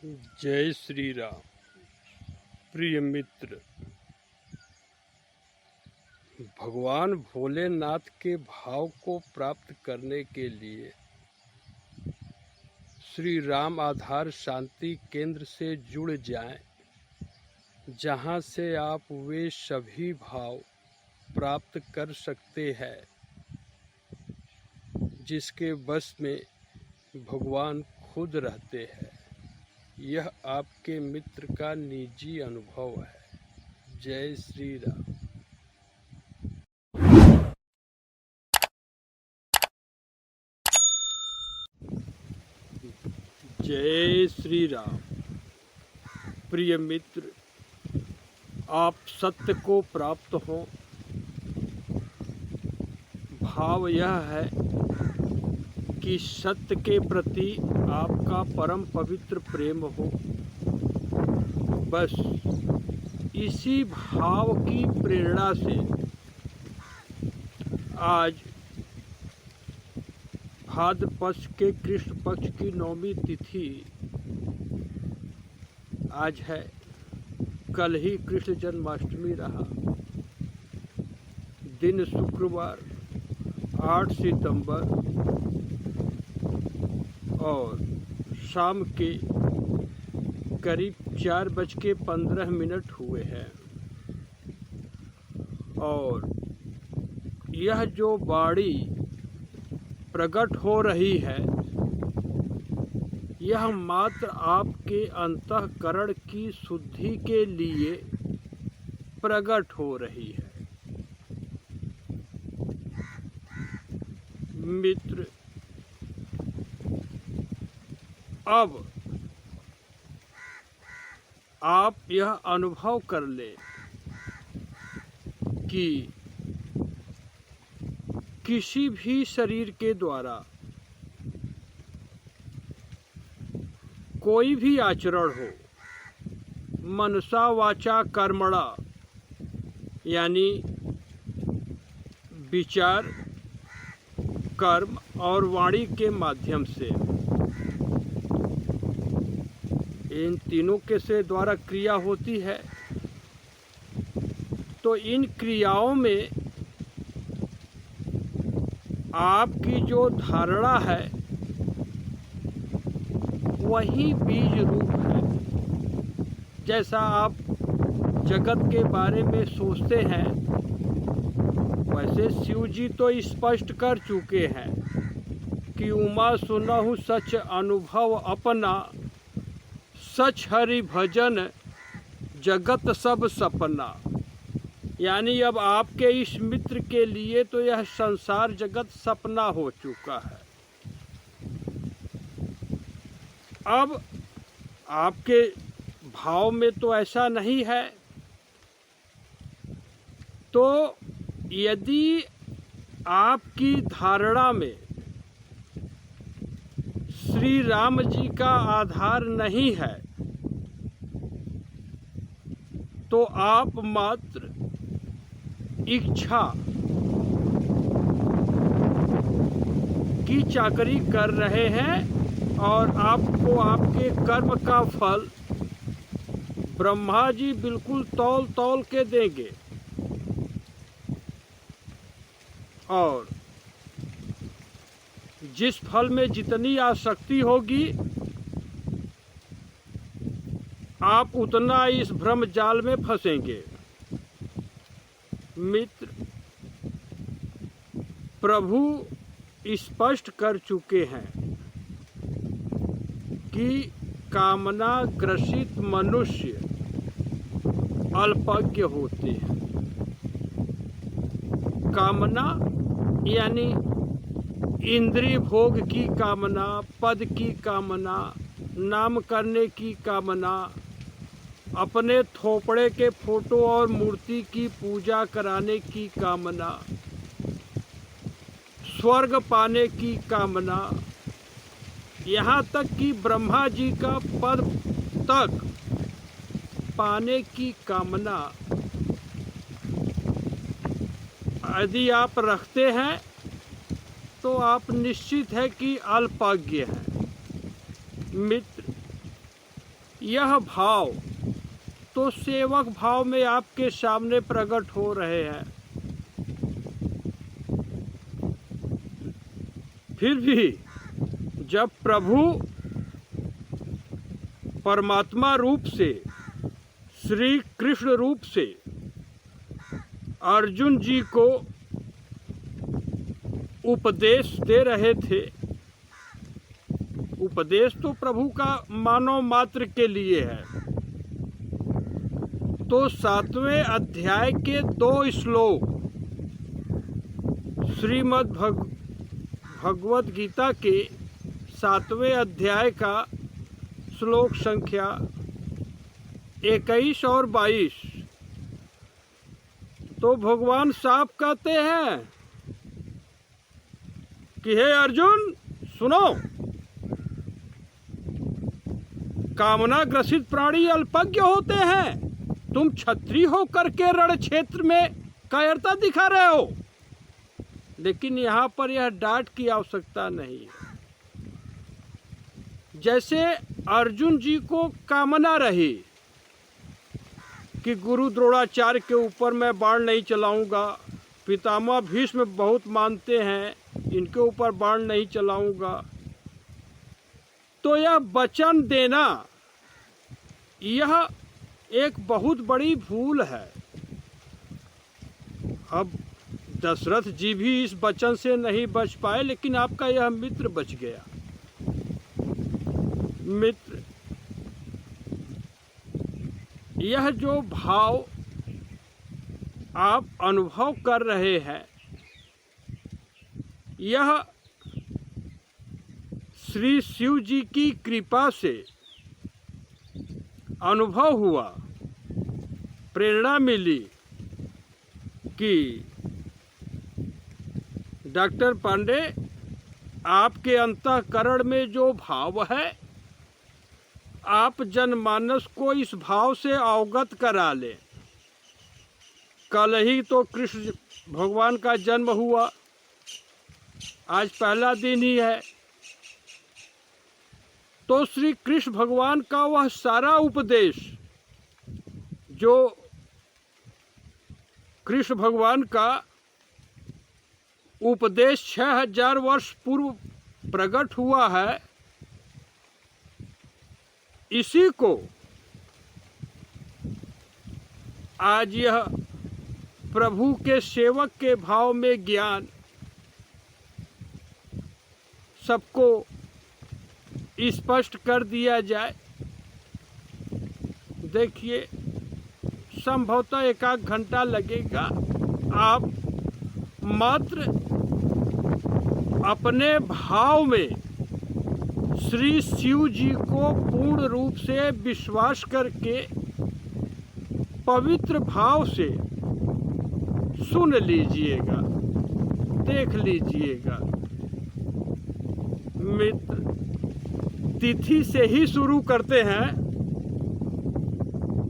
जय श्री राम। प्रिय मित्र, भगवान भोलेनाथ के भाव को प्राप्त करने के लिए श्री राम आधार शांति केंद्र से जुड़ जाएं, जहां से आप वे सभी भाव प्राप्त कर सकते हैं जिसके बस में भगवान खुद रहते हैं। यह आपके मित्र का निजी अनुभव है। जय श्री राम। जय श्री राम। प्रिय मित्र, आप सत्य को प्राप्त हो। भाव यह है कि सत्य के प्रति आपका परम पवित्र प्रेम हो। बस इसी भाव की प्रेरणा से आज भाद्र पक्ष के कृष्ण पक्ष की 9वीं तिथि आज है। कल ही कृष्ण जन्माष्टमी रहा। दिन शुक्रवार 8 सितंबर और शाम के करीब 4:15 हुए हैं। और यह जो वाणी प्रकट हो रही है, यह मात्र आपके अंतःकरण की शुद्धि के लिए प्रकट हो रही है। मित्र, अब आप यह अनुभव कर लें कि किसी भी शरीर के द्वारा कोई भी आचरण हो, मनसा वाचा कर्मणा, यानी विचार, कर्म और वाणी के माध्यम से, इन तीनों के से द्वारा क्रिया होती है। तो इन क्रियाओं में आपकी जो धारणा है वही बीज रूप है। जैसा आप जगत के बारे में सोचते हैं, वैसे शिव जी तो स्पष्ट कर चुके हैं कि उमा सुनहु सच अनुभव अपना, सच हरि भजन जगत सब सपना। यानी अब आपके इस मित्र के लिए तो यह संसार जगत सपना हो चुका है। अब आपके भाव में तो ऐसा नहीं है। तो यदि आपकी धारणा में श्री राम जी का आधार नहीं है, तो आप मात्र इच्छा की चाकरी कर रहे हैं और आपको आपके कर्म का फल ब्रह्मा जी बिल्कुल तौल तौल के देंगे। और जिस फल में जितनी आसक्ति होगी, आप उतना इस भ्रम जाल में फंसेंगे। मित्र, प्रभु स्पष्ट कर चुके हैं कि कामना ग्रसित मनुष्य अल्पज्ञ होते हैं। कामना यानी इंद्रिय भोग की कामना, पद की कामना, नाम करने की कामना, अपने थोपड़े के फोटो और मूर्ति की पूजा कराने की कामना, स्वर्ग पाने की कामना, यहाँ तक कि ब्रह्मा जी का पद तक पाने की कामना यदि आप रखते हैं तो आप निश्चित है कि अल्पज्ञ हैं। मित्र, यह भाव तो सेवक भाव में आपके सामने प्रकट हो रहे हैं। फिर भी जब प्रभु परमात्मा रूप से, श्री कृष्ण रूप से अर्जुन जी को उपदेश दे रहे थे, उपदेश तो प्रभु का मानव मात्र के लिए है, तो 7वें अध्याय के 2 श्लोक श्रीमद् भगवद गीता के 7वें अध्याय का श्लोक संख्या 21 और 22, तो भगवान साफ कहते हैं कि हे अर्जुन सुनो, कामना ग्रसित प्राणी अल्पज्ञ होते हैं, तुम क्षत्रिय होकर के रण क्षेत्र में कायरता दिखा रहे हो। लेकिन यहाँ पर यह डांट की आवश्यकता नहीं है। जैसे अर्जुन जी को कामना रही कि गुरु द्रोणाचार्य के ऊपर मैं बाण नहीं चलाऊंगा, पितामह भीष्म बहुत मानते हैं, इनके ऊपर बाण नहीं चलाऊंगा, तो यह वचन देना यह एक बहुत बड़ी भूल है। अब दशरथ जी भी इस वचन से नहीं बच पाए, लेकिन आपका यह मित्र बच गया। मित्र, यह जो भाव आप अनुभव कर रहे हैं, यह श्री शिव जी की कृपा से अनुभव हुआ, प्रेरणा मिली कि डॉक्टर पांडे, आपके अंतःकरण में जो भाव है, आप जनमानस को इस भाव से अवगत करा लें। कल ही तो कृष्ण भगवान का जन्म हुआ, आज पहला दिन ही है, तो श्री कृष्ण भगवान का वह सारा उपदेश जो कृष्ण भगवान का उपदेश 6000 वर्ष पूर्व प्रकट हुआ है, इसी को आज यह प्रभु के सेवक के भाव में ज्ञान सबको स्पष्ट कर दिया जाए। देखिए, संभवतः 1 घंटा लगेगा। आप मात्र अपने भाव में श्री शिव जी को पूर्ण रूप से विश्वास करके पवित्र भाव से सुन लीजिएगा, देख लीजिएगा। मित्र, तिथि से ही शुरू करते हैं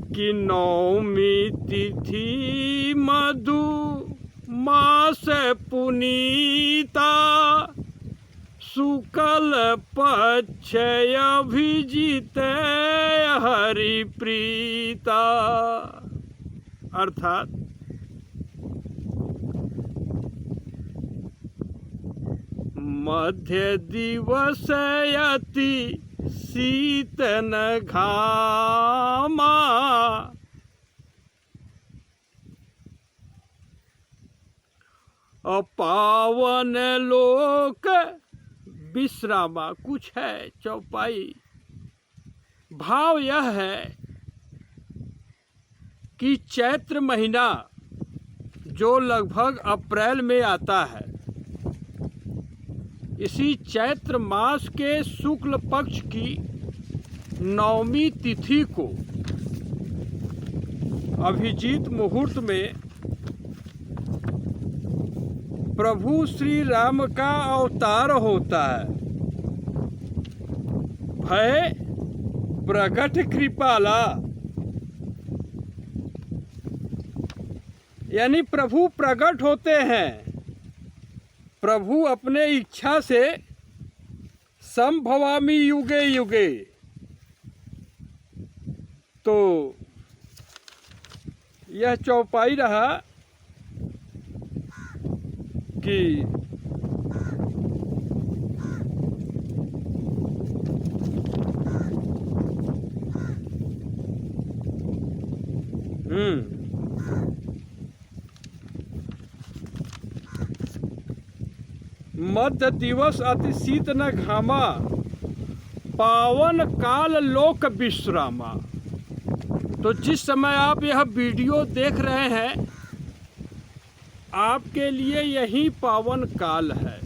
कि नवमी तिथि मधु मास पुनीता, शुक्ल पक्ष अभिजित हरि प्रीता। अर्थात मध्य दिवस अति शीतन घामा, अपावन लोक विश्रामा। कुछ है चौपाई। भाव यह है कि चैत्र महीना जो लगभग अप्रैल में आता है, इसी चैत्र मास के शुक्ल पक्ष की नवमी तिथि को अभिजीत मुहूर्त में प्रभु श्री राम का अवतार होता है। भय प्रगट कृपाला, यानी प्रभु प्रकट होते हैं। प्रभु अपने इच्छा से संभवामि युगे युगे, तो यह चौपाई रहा कि मध्य दिवस अति शीत न घामा, पावन काल लोक विश्रामा। तो जिस समय आप यह वीडियो देख रहे हैं, आपके लिए यही पावन काल है।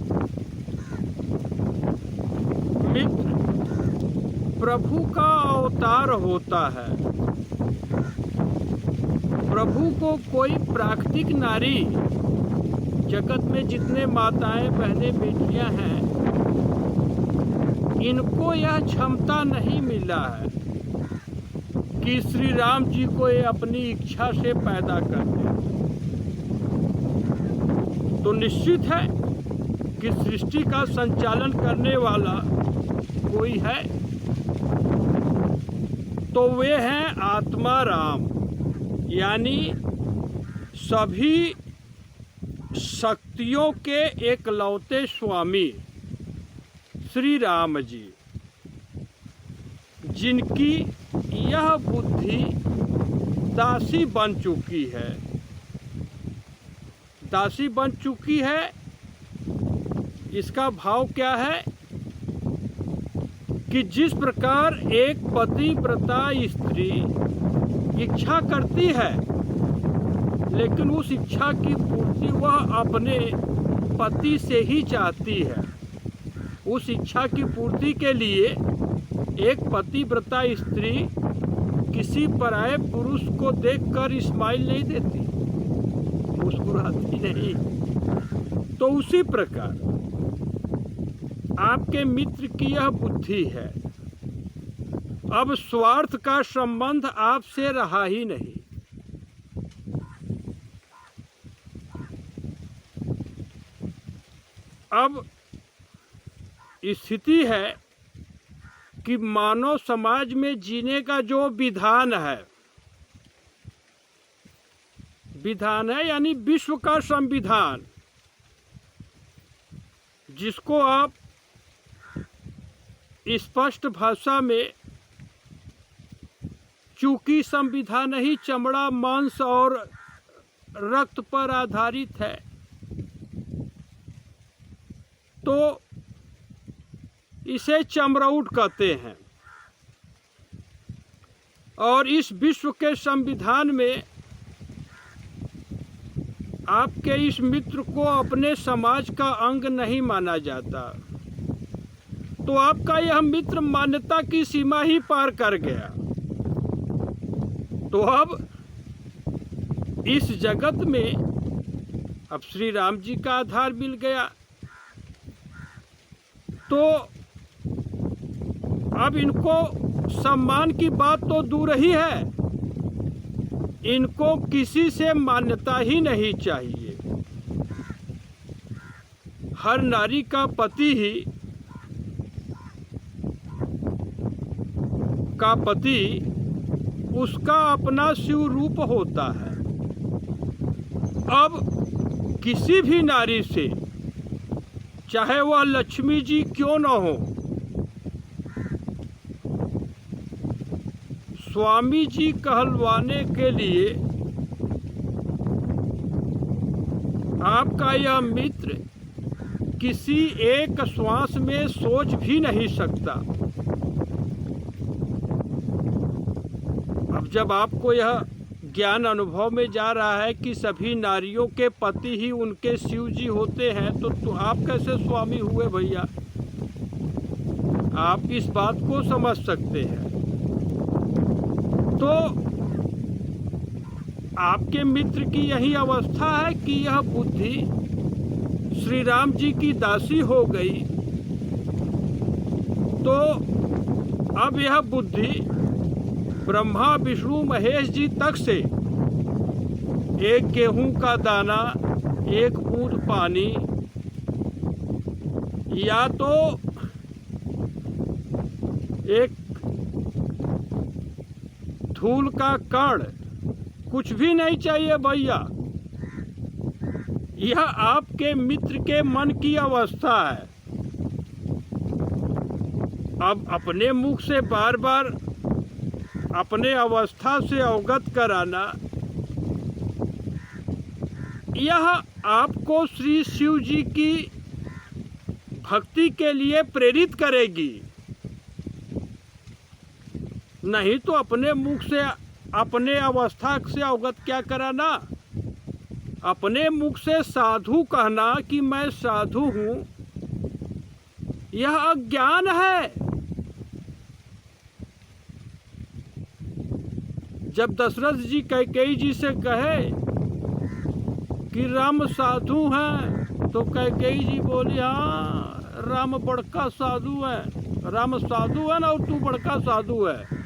मित्र, प्रभु का अवतार होता है। प्रभु को कोई प्राकृतिक नारी, जगत में जितने माताएं बहनें बेटियां हैं, इनको यह क्षमता नहीं मिला है कि श्री राम जी को ये अपनी इच्छा से पैदा कर दे। तो निश्चित है कि सृष्टि का संचालन करने वाला कोई है, तो वे हैं आत्मा राम, यानी सभी शक्तियों के एकलौते स्वामी श्री राम जी, जिनकी यह बुद्धि दासी बन चुकी है। दासी बन चुकी है, इसका भाव क्या है कि जिस प्रकार एक पतिव्रता स्त्री इच्छा करती है, लेकिन उस इच्छा की पूर्ति वह अपने पति से ही चाहती है। उस इच्छा की पूर्ति के लिए एक पतिव्रता स्त्री किसी पराये पुरुष को देखकर स्माइल नहीं देती, मुस्कुराती नहीं। तो उसी प्रकार आपके मित्र की यह बुद्धि है। अब स्वार्थ का संबंध आपसे रहा ही नहीं। अब स्थिति है कि मानव समाज में जीने का जो विधान है यानी विश्व का संविधान, जिसको आप स्पष्ट भाषा में चूंकि संविधान ही चमड़ा, मांस और रक्त पर आधारित है, तो इसे चमरौट कहते हैं। और इस विश्व के संविधान में आपके इस मित्र को अपने समाज का अंग नहीं माना जाता, तो आपका यह मित्र मान्यता की सीमा ही पार कर गया। तो अब इस जगत में अब श्री राम जी का आधार मिल गया, तो अब इनको सम्मान की बात तो दूर ही है, इनको किसी से मान्यता ही नहीं चाहिए। हर नारी का पति उसका अपना शिव रूप होता है। अब किसी भी नारी से, चाहे वह लक्ष्मी जी क्यों न हो, स्वामी जी कहलवाने के लिए आपका यह मित्र किसी एक श्वास में सोच भी नहीं सकता। अब जब आपको यह ज्ञान अनुभव में जा रहा है कि सभी नारियों के पति ही उनके शिव जी होते हैं, तो आप कैसे स्वामी हुए भैया? आप इस बात को समझ सकते हैं। तो आपके मित्र की यही अवस्था है कि यह बुद्धि श्री राम जी की दासी हो गई। तो अब यह बुद्धि ब्रह्मा विष्णु महेश जी तक से, एक गेहूं का दाना, एक बूंद पानी, या तो एक धूल का कण कुछ भी नहीं चाहिए भैया। यह आपके मित्र के मन की अवस्था है। अब अपने मुख से बार बार अपने अवस्था से अवगत कराना, यह आपको श्री शिव जी की भक्ति के लिए प्रेरित करेगी। नहीं तो अपने मुख से अपने अवस्था से अवगत क्या कराना। अपने मुख से साधु कहना कि मैं साधु हूँ, यह अज्ञान है। जब दशरथ जी कैकेयी जी से कहे कि राम साधु हैं, तो कैकेयी जी बोली हाँ राम बड़का साधु है। राम साधु है ना, और तू बड़का साधु है।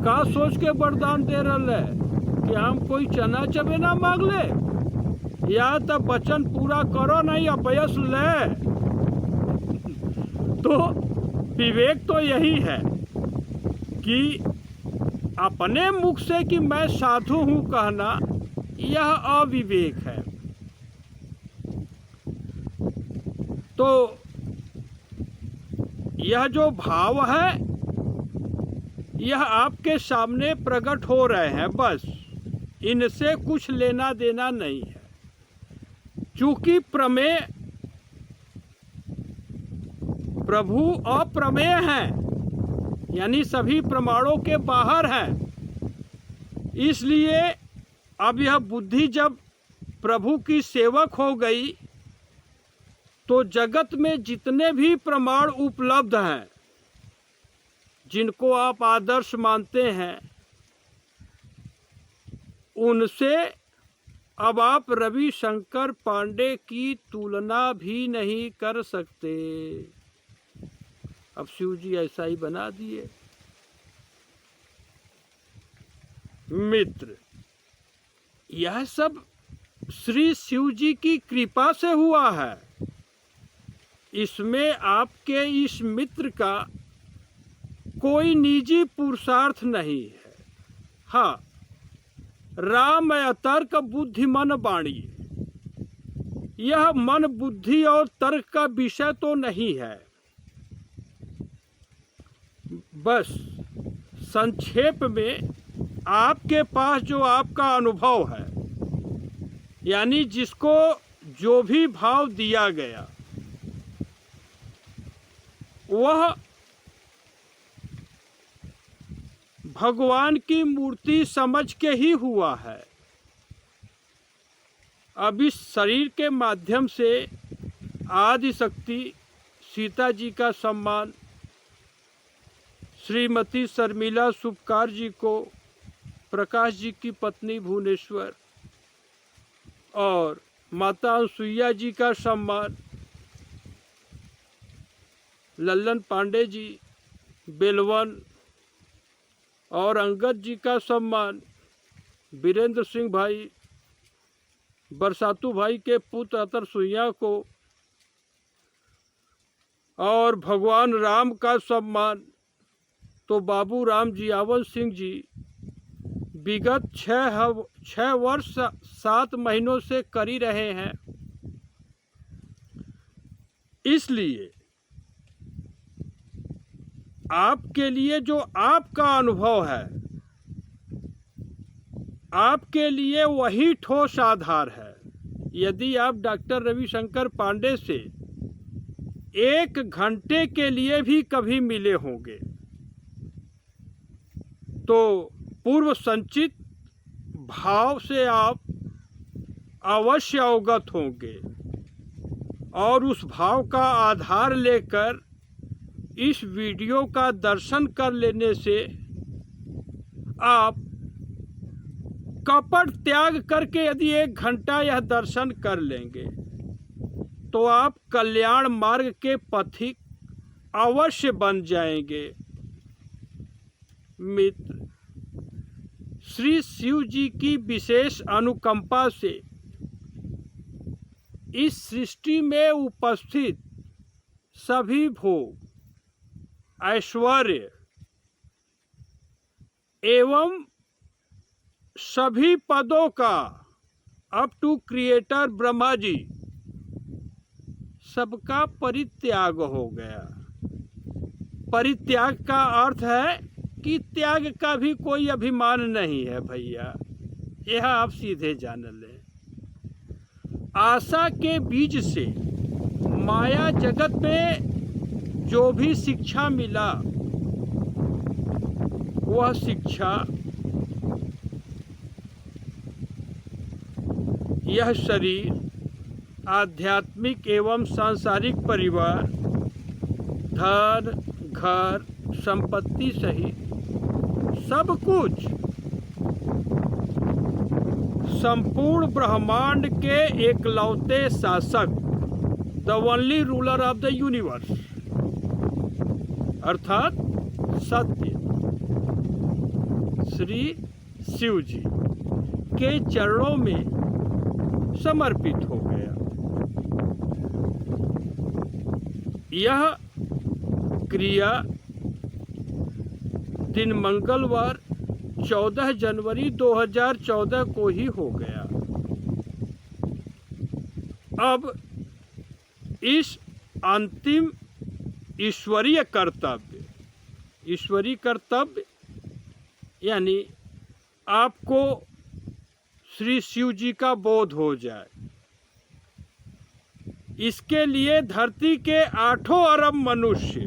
का सोच के वरदान दे रहा है कि हम कोई चना चबेना मांग ले, या तो वचन पूरा करो नहीं अपयश ले। तो विवेक तो यही है कि अपने मुख से कि मैं साधु हूँ कहना, यह अविवेक है। तो यह जो भाव है यह आपके सामने प्रकट हो रहे हैं, बस इनसे कुछ लेना देना नहीं है। चूंकि प्रमेय प्रभु अप्रमेय हैं, यानी सभी प्रमाणों के बाहर हैं, इसलिए अब यह बुद्धि जब प्रभु की सेवक हो गई तो जगत में जितने भी प्रमाण उपलब्ध हैं, जिनको आप आदर्श मानते हैं, उनसे अब आप रविशंकर पांडे की तुलना भी नहीं कर सकते। अब शिव जी ऐसा ही बना दिए। मित्र, यह सब श्री शिव जी की कृपा से हुआ है। इसमें आपके इस मित्र का कोई निजी पुरुषार्थ नहीं है। हाँ, राम अतर्क बुद्धि मन वाणी, यह मन बुद्धि और तर्क का विषय तो नहीं है। बस संक्षेप में आपके पास जो आपका अनुभव है, यानी जिसको जो भी भाव दिया गया, वह भगवान की मूर्ति समझ के ही हुआ है। अब इस शरीर के माध्यम से आदि शक्ति सीता जी का सम्मान, श्रीमती शर्मिला सुपकार जी को प्रकाश जी की पत्नी भुवनेश्वर, और माता अनसुईया जी का सम्मान, लल्लन पांडे जी बेलवन, और अंगद जी का सम्मान, वीरेंद्र सिंह भाई, बरसातू भाई के पुत्र अतर सुइया को, और भगवान राम का सम्मान तो बाबू राम जियावन सिंह जी विगत 6 वर्ष 7 महीनों से कर ही रहे हैं। इसलिए आपके लिए जो आपका अनुभव है, आपके लिए वही ठोस आधार है। यदि आप डॉक्टर रविशंकर पांडे से 1 घंटे के लिए भी कभी मिले होंगे तो पूर्व संचित भाव से आप अवश्य अवगत होंगे, और उस भाव का आधार लेकर इस वीडियो का दर्शन कर लेने से आप कपट त्याग करके यदि 1 घंटा यह दर्शन कर लेंगे तो आप कल्याण मार्ग के पथिक अवश्य बन जाएंगे। मित्र, श्री शिव जी की विशेष अनुकंपा से इस सृष्टि में उपस्थित सभी भोग, ऐश्वर्य, एवं सभी पदों का up to creator Brahma ji सबका परित्याग हो गया। परित्याग का अर्थ है कि त्याग का भी कोई अभिमान नहीं है भैया, यह आप सीधे जान लें। आशा के बीज से माया जगत में जो भी शिक्षा मिला वह शिक्षा यह शरीर, आध्यात्मिक एवं सांसारिक परिवार, धन, घर, संपत्ति सहित सब कुछ संपूर्ण ब्रह्मांड के एकलौते शासक, the only ruler of the universe अर्थात सत्य श्री शिव जी के चरणों में समर्पित हो गया। यह क्रिया दिन मंगलवार 14 जनवरी 2014 को ही हो गया। अब इस अंतिम ईश्वरीय कर्तव्य यानी आपको श्री शिव जी का बोध हो जाए, इसके लिए धरती के 8 अरब मनुष्य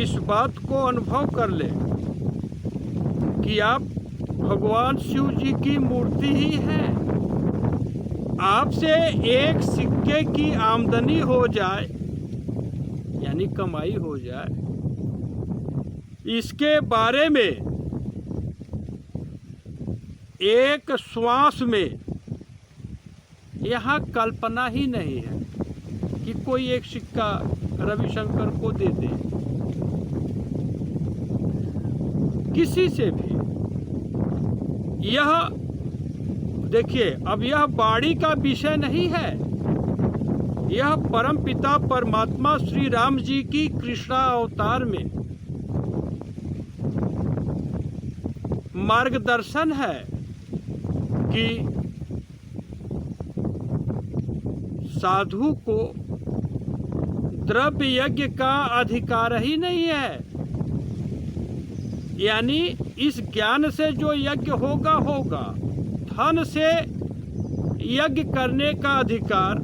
इस बात को अनुभव कर ले कि आप भगवान शिव जी की मूर्ति ही हैं। आपसे एक सिक्के की आमदनी हो जाए यानी कमाई हो जाए, इसके बारे में एक श्वास में यहाँ कल्पना ही नहीं है कि कोई एक सिक्का रविशंकर को दे दे, किसी से भी। यह देखिए, अब यह वाणी का विषय नहीं है, यह परम पिता परमात्मा श्री राम जी की कृष्णा अवतार में मार्गदर्शन है कि साधु को द्रव्य यज्ञ का अधिकार ही नहीं है, यानी इस ज्ञान से जो यज्ञ होगा, धन से यज्ञ करने का अधिकार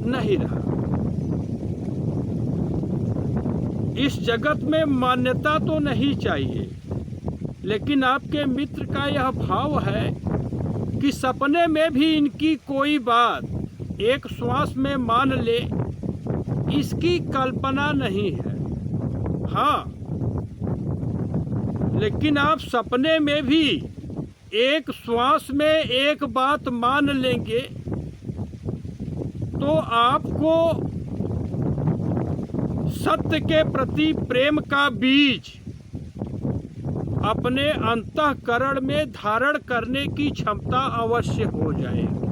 नहीं रहा। इस जगत में मान्यता तो नहीं चाहिए, लेकिन आपके मित्र का यह भाव है कि सपने में भी इनकी कोई बात एक श्वास में मान ले, इसकी कल्पना नहीं है। हाँ, लेकिन आप सपने में भी एक श्वास में एक बात मान लेंगे तो आपको सत्य के प्रति प्रेम का बीज अपने अंतःकरण में धारण करने की क्षमता अवश्य हो जाएगी।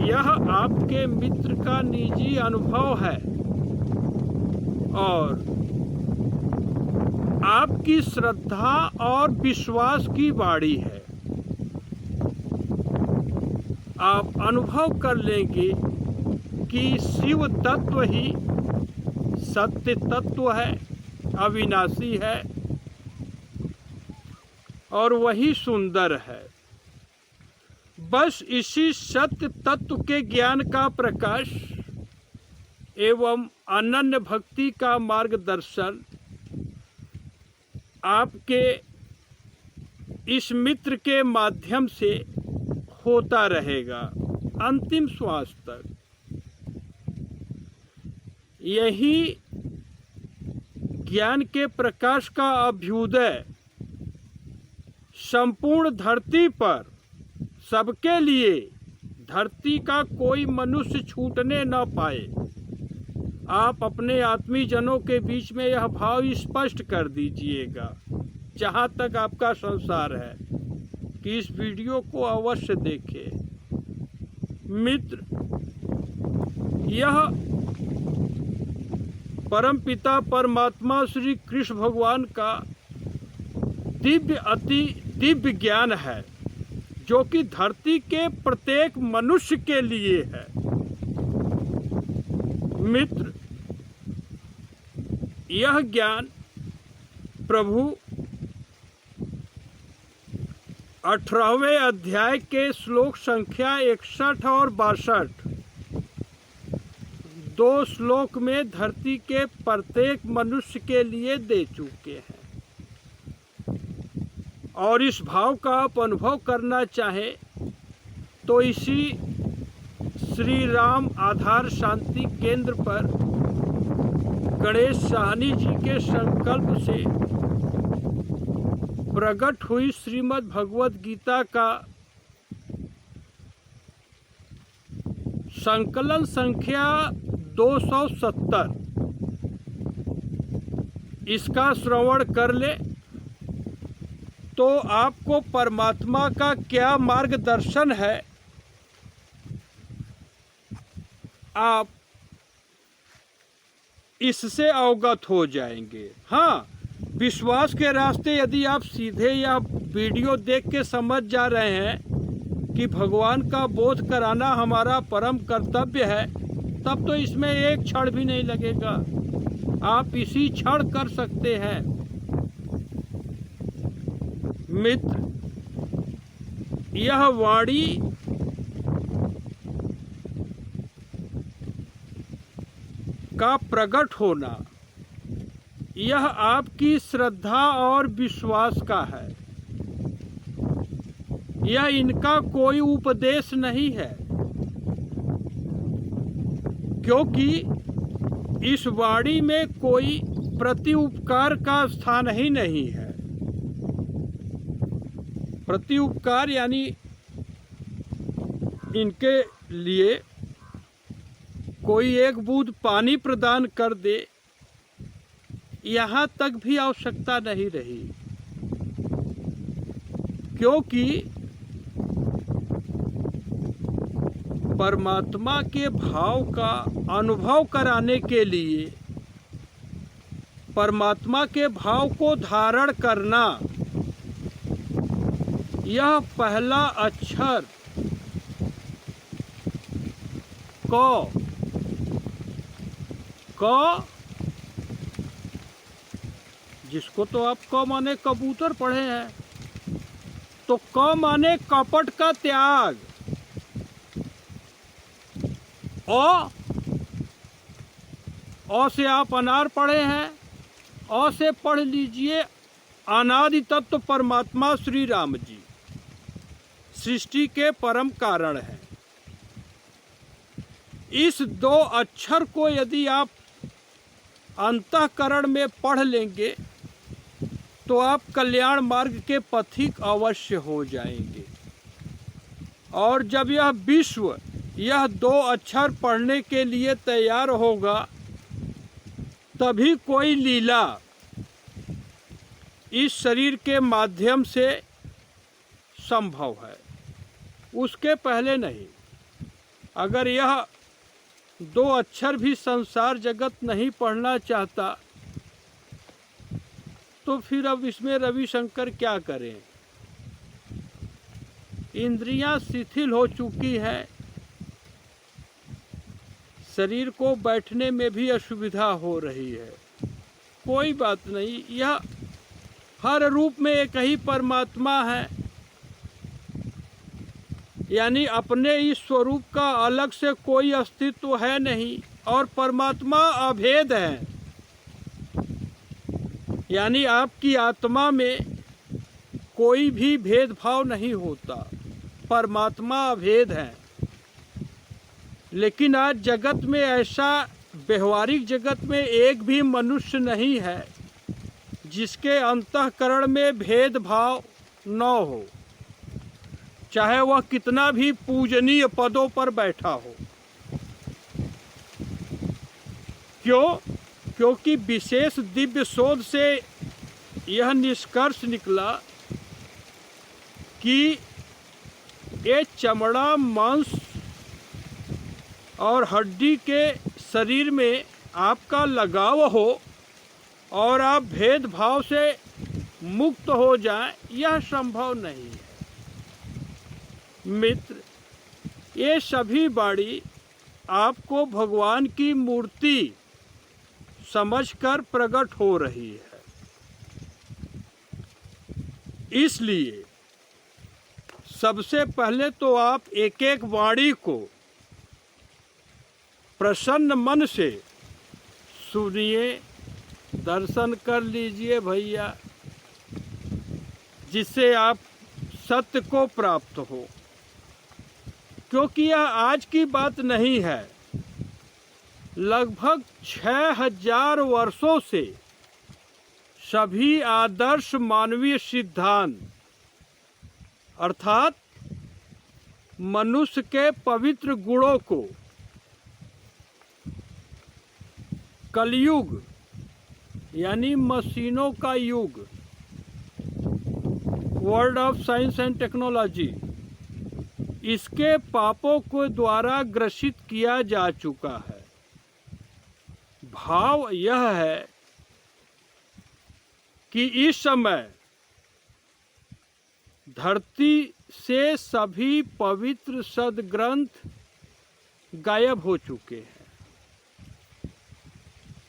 यह आपके मित्र का निजी अनुभव है और आपकी श्रद्धा और विश्वास की वाणी है। आप अनुभव कर लेंगे कि शिव तत्व ही सत्य तत्व है, अविनाशी है और वही सुंदर है। बस इसी सत्य तत्व के ज्ञान का प्रकाश एवं अनन्य भक्ति का मार्गदर्शन आपके इस मित्र के माध्यम से होता रहेगा अंतिम श्वास तक। यही ज्ञान के प्रकाश का अभ्युदय संपूर्ण धरती पर सबके लिए, धरती का कोई मनुष्य छूटने न पाए। आप अपने आत्मीय जनों के बीच में यह भाव स्पष्ट कर दीजिएगा, जहाँ तक आपका संसार है, कि इस वीडियो को अवश्य देखें। मित्र, यह परमपिता परमात्मा श्री कृष्ण भगवान का अति दिव्य ज्ञान है, जो कि धरती के प्रत्येक मनुष्य के लिए है। मित्र, यह ज्ञान प्रभु 18वें अध्याय के श्लोक संख्या 61 और 62, 2 श्लोक में धरती के प्रत्येक मनुष्य के लिए दे चुके हैं। और इस भाव का आप अनुभव करना चाहें तो इसी श्री राम आधार शांति केंद्र पर गणेश साहनी जी के संकल्प से प्रकट हुई श्रीमद् भगवद गीता का संकलन संख्या 270, इसका श्रवण कर ले तो आपको परमात्मा का क्या मार्गदर्शन है, आप इससे अवगत हो जाएंगे। हाँ, विश्वास के रास्ते यदि आप सीधे या वीडियो देख के समझ जा रहे हैं कि भगवान का बोध कराना हमारा परम कर्तव्य है, तब तो इसमें एक क्षण भी नहीं लगेगा, आप इसी क्षण कर सकते हैं। मित्र, यह वाणी का प्रकट होना यह आपकी श्रद्धा और विश्वास का है। यह इनका कोई उपदेश नहीं है, क्योंकि इस वाणी में कोई प्रत्युपकार का स्थान ही नहीं है। प्रत्युपकार यानी इनके लिए कोई एक बूंद पानी प्रदान कर दे, यहाँ तक भी आवश्यकता नहीं रही, क्योंकि परमात्मा के भाव का अनुभव कराने के लिए, परमात्मा के भाव को धारण करना, यह पहला अक्षर क, जिसको तो आप क माने कबूतर पढ़े हैं, तो क माने कपट का त्याग। अ से आप अनार पढ़े हैं, अ से पढ़ लीजिए अनादि तत्व परमात्मा श्री राम जी सृष्टि के परम कारण हैं। इस 2 अक्षर को यदि आप अंतःकरण में पढ़ लेंगे तो आप कल्याण मार्ग के पथिक अवश्य हो जाएंगे। और जब यह विश्व यह 2 अक्षर पढ़ने के लिए तैयार होगा, तभी कोई लीला इस शरीर के माध्यम से संभव है, उसके पहले नहीं। अगर यह 2 अक्षर भी संसार जगत नहीं पढ़ना चाहता, तो फिर अब इसमें रविशंकर क्या करें। इंद्रियां शिथिल हो चुकी हैं, शरीर को बैठने में भी असुविधा हो रही है। कोई बात नहीं, यह हर रूप में एक ही परमात्मा है, यानी अपने इस स्वरूप का अलग से कोई अस्तित्व है नहीं, और परमात्मा अभेद है, यानी आपकी आत्मा में कोई भी भेदभाव नहीं होता, परमात्मा अभेद है। लेकिन आज जगत में ऐसा, व्यवहारिक जगत में एक भी मनुष्य नहीं है जिसके अंतःकरण में भेदभाव न हो, चाहे वह कितना भी पूजनीय पदों पर बैठा हो। क्यों? क्योंकि विशेष दिव्य शोध से यह निष्कर्ष निकला कि ये चमड़ा, मांस और हड्डी के शरीर में आपका लगाव हो और आप भेदभाव से मुक्त हो जाएं, यह संभव नहीं है। मित्र, ये सभी बाणी आपको भगवान की मूर्ति समझकर प्रकट हो रही है। इसलिए सबसे पहले तो आप एक एक वाणी को प्रसन्न मन से सुनिए, दर्शन कर लीजिए भैया, जिससे आप सत्य को प्राप्त हो। क्योंकि यह आज की बात नहीं है, लगभग 6000 वर्षों से सभी आदर्श मानवीय सिद्धांत अर्थात मनुष्य के पवित्र गुणों को कलयुग यानी मशीनों का युग, world of science and technology, इसके पापों को द्वारा ग्रसित किया जा चुका है। भाव यह है कि इस समय धरती से सभी पवित्र सद्ग्रंथ गायब हो चुके हैं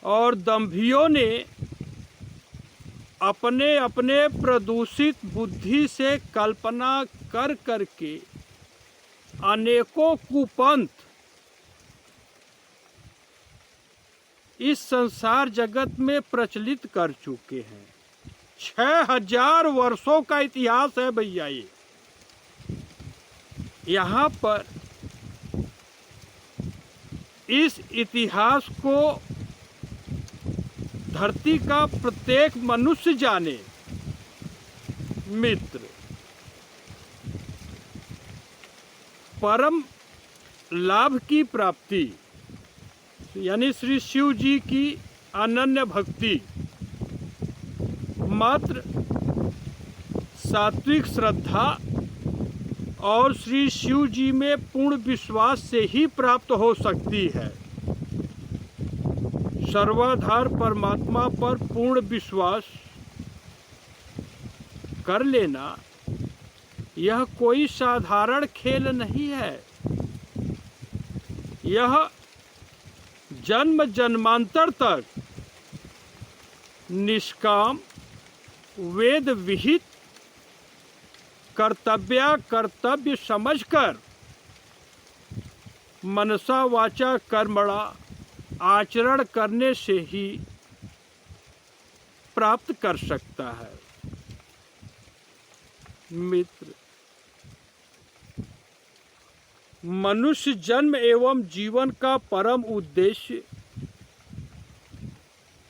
और दंभियों ने अपने अपने प्रदूषित बुद्धि से कल्पना कर करके अनेकों कुपंथ इस संसार जगत में प्रचलित कर चुके हैं। 6000 वर्षों का इतिहास है भैया ये। यहाँ पर इस इतिहास को धरती का प्रत्येक मनुष्य जाने। मित्र, परम लाभ की प्राप्ति यानी श्री शिव जी की अनन्य भक्ति मात्र सात्विक श्रद्धा और श्री शिव जी में पूर्ण विश्वास से ही प्राप्त हो सकती है। सर्वाधार परमात्मा पर पूर्ण विश्वास कर लेना यह कोई साधारण खेल नहीं है। यह जन्म जन्मांतर तक निष्काम वेद विहित कर्तव्य समझकर मनसा वाचा कर्मणा आचरण करने से ही प्राप्त कर सकता है। मित्र, मनुष्य जन्म एवं जीवन का परम उद्देश्य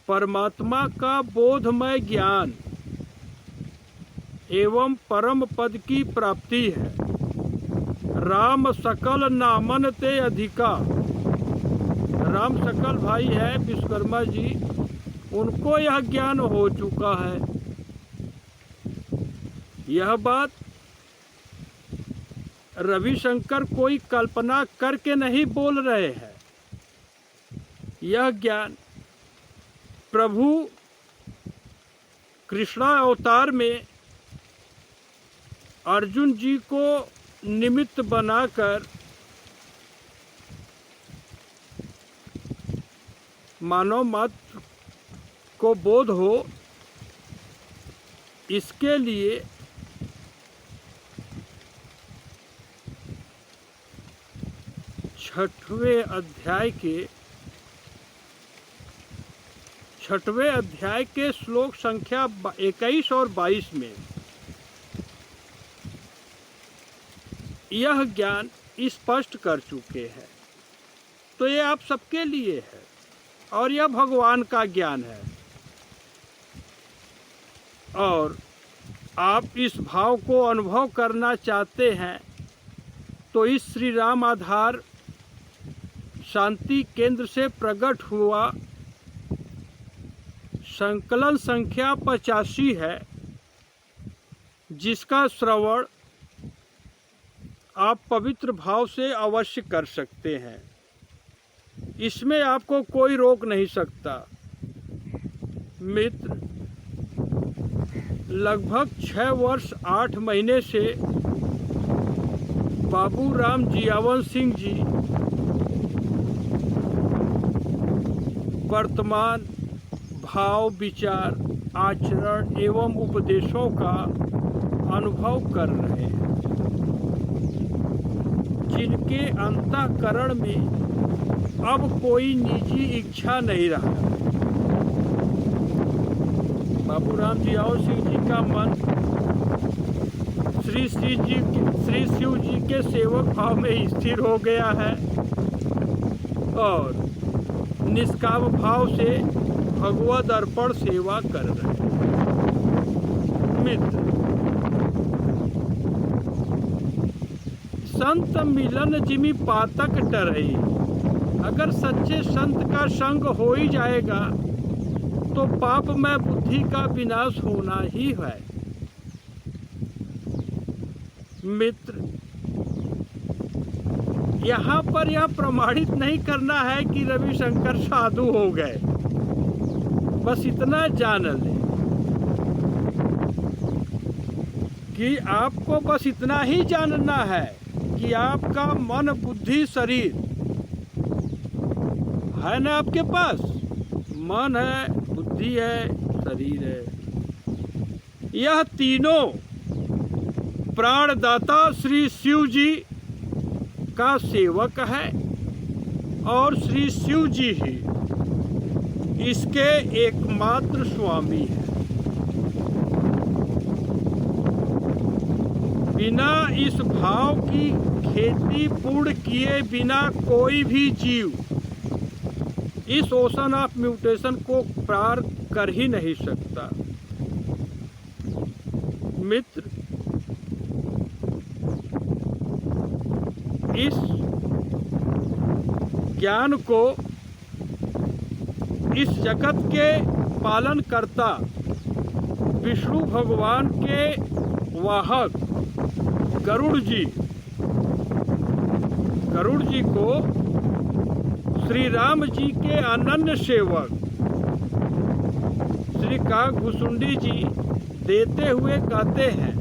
परमात्मा का बोधमय ज्ञान एवं परम पद की प्राप्ति है। राम सकल नामन ते अधिका, राम सकल भाई है विश्वकर्मा जी, उनको यह ज्ञान हो चुका है। यह बात रविशंकर कोई कल्पना करके नहीं बोल रहे हैं। यह ज्ञान प्रभु कृष्णा अवतार में अर्जुन जी को निमित्त बनाकर मानव मात्र को बोध हो, इसके लिए छठवें अध्याय के श्लोक संख्या 21 और 22 में यह ज्ञान स्पष्ट कर चुके हैं। तो ये आप सबके लिए है और यह भगवान का ज्ञान है। और आप इस भाव को अनुभव करना चाहते हैं तो इस श्री राम आधार शांति केंद्र से प्रकट हुआ संकलन संख्या 85 है, जिसका श्रवण आप पवित्र भाव से अवश्य कर सकते हैं। इसमें आपको कोई रोक नहीं सकता। मित्र, लगभग 6 वर्ष 8 महीने से बाबूराम जियावन सिंह जी वर्तमान भाव, विचार, आचरण एवं उपदेशों का अनुभव कर रहे हैं, जिनके अंतःकरण में अब कोई निजी इच्छा नहीं रहा। बाबूराम जियावन सिंह जी का मन श्री शिव जी के सेवक भाव में स्थिर हो गया है और निष्काम भाव से भगवद अर्पण सेवा कर रहे हैं। मित्र, संत मिलन जिमि पातक टरई, अगर सच्चे संत का संग हो ही जाएगा तो पाप में बुद्धि का विनाश होना ही है। मित्र, यहाँ पर यह प्रमाणित नहीं करना है कि रविशंकर साधु हो गए, बस इतना जान लें कि आपको बस इतना ही जानना है कि आपका मन, बुद्धि, शरीर है ना आपके पास। मन है, बुद्धि है, शरीर है, यह तीनों प्राणदाता श्री शिव जी का सेवक है और श्री शिव जी ही इसके एकमात्र स्वामी हैं। बिना इस भाव की खेती पूर्ण किए बिना कोई भी जीव इस ओशन ऑफ म्यूटेशन को पार कर ही नहीं सकता। मित्र, इस ज्ञान को इस जगत के पालनकर्ता विष्णु भगवान के वाहक गरुड़ जी को श्री राम जी के अनन्य सेवक श्री काकभुसुंडी जी देते हुए कहते हैं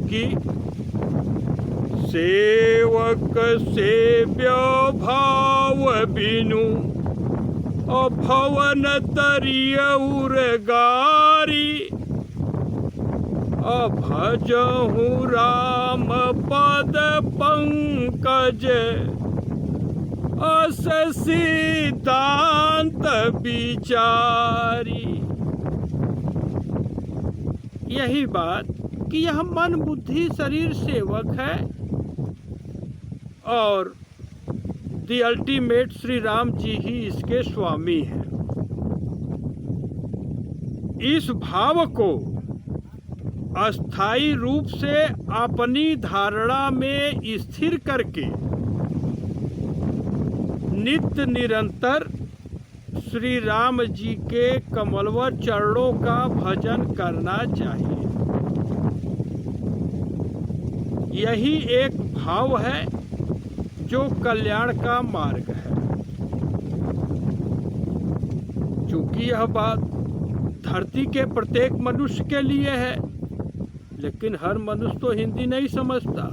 कि सेवक सेव्य भाव बिनु अभवन तरिय उरगारी, अभजहु राम पद पंकज अस सिद्धांत विचारी। यही बात कि यह मन, बुद्धि, शरीर सेवक है और द अल्टीमेट श्री राम जी ही इसके स्वामी हैं। इस भाव को अस्थायी रूप से अपनी धारणा में स्थिर करके नित्य निरंतर श्री राम जी के कमलवर चरणों का भजन करना चाहिए। यही एक भाव है जो कल्याण का मार्ग है। चूंकि यह बात धरती के प्रत्येक मनुष्य के लिए है, लेकिन हर मनुष्य तो हिंदी नहीं समझता,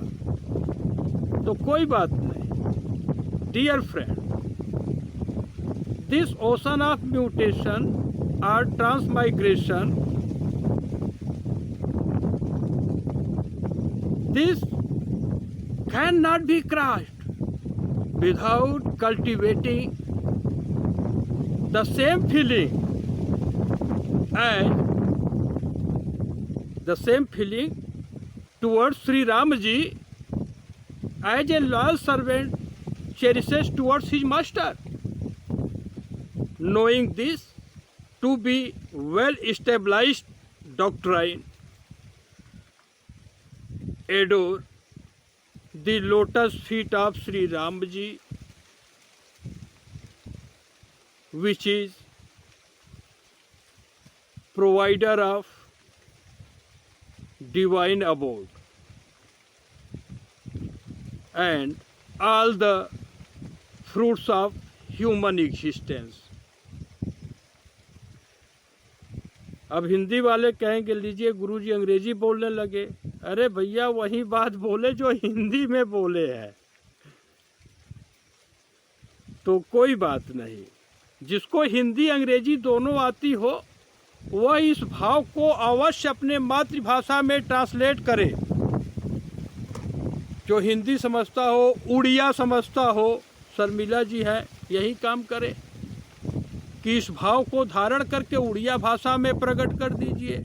तो कोई बात नहीं। Dear friend, this ocean of mutation और transmigration, this cannot be crossed without cultivating the same feeling towards Sri Ram ji as a loyal servant cherishes towards his master. Knowing this to be well established doctrine, adore the lotus feet of Sri Ram ji, which is provider of divine abode, and all the fruits of human existence. अब हिंदी वाले कहेंगे लीजिए गुरुजी अंग्रेजी बोलने लगे। अरे भैया वही बात बोले जो हिंदी में बोले हैं, तो कोई बात नहीं। जिसको हिंदी अंग्रेजी दोनों आती हो वह इस भाव को अवश्य अपने मातृभाषा में ट्रांसलेट करे। जो हिंदी समझता हो, उड़िया समझता हो, शर्मिला जी है, यही काम करे कि इस भाव को धारण करके उड़िया भाषा में प्रकट कर दीजिए।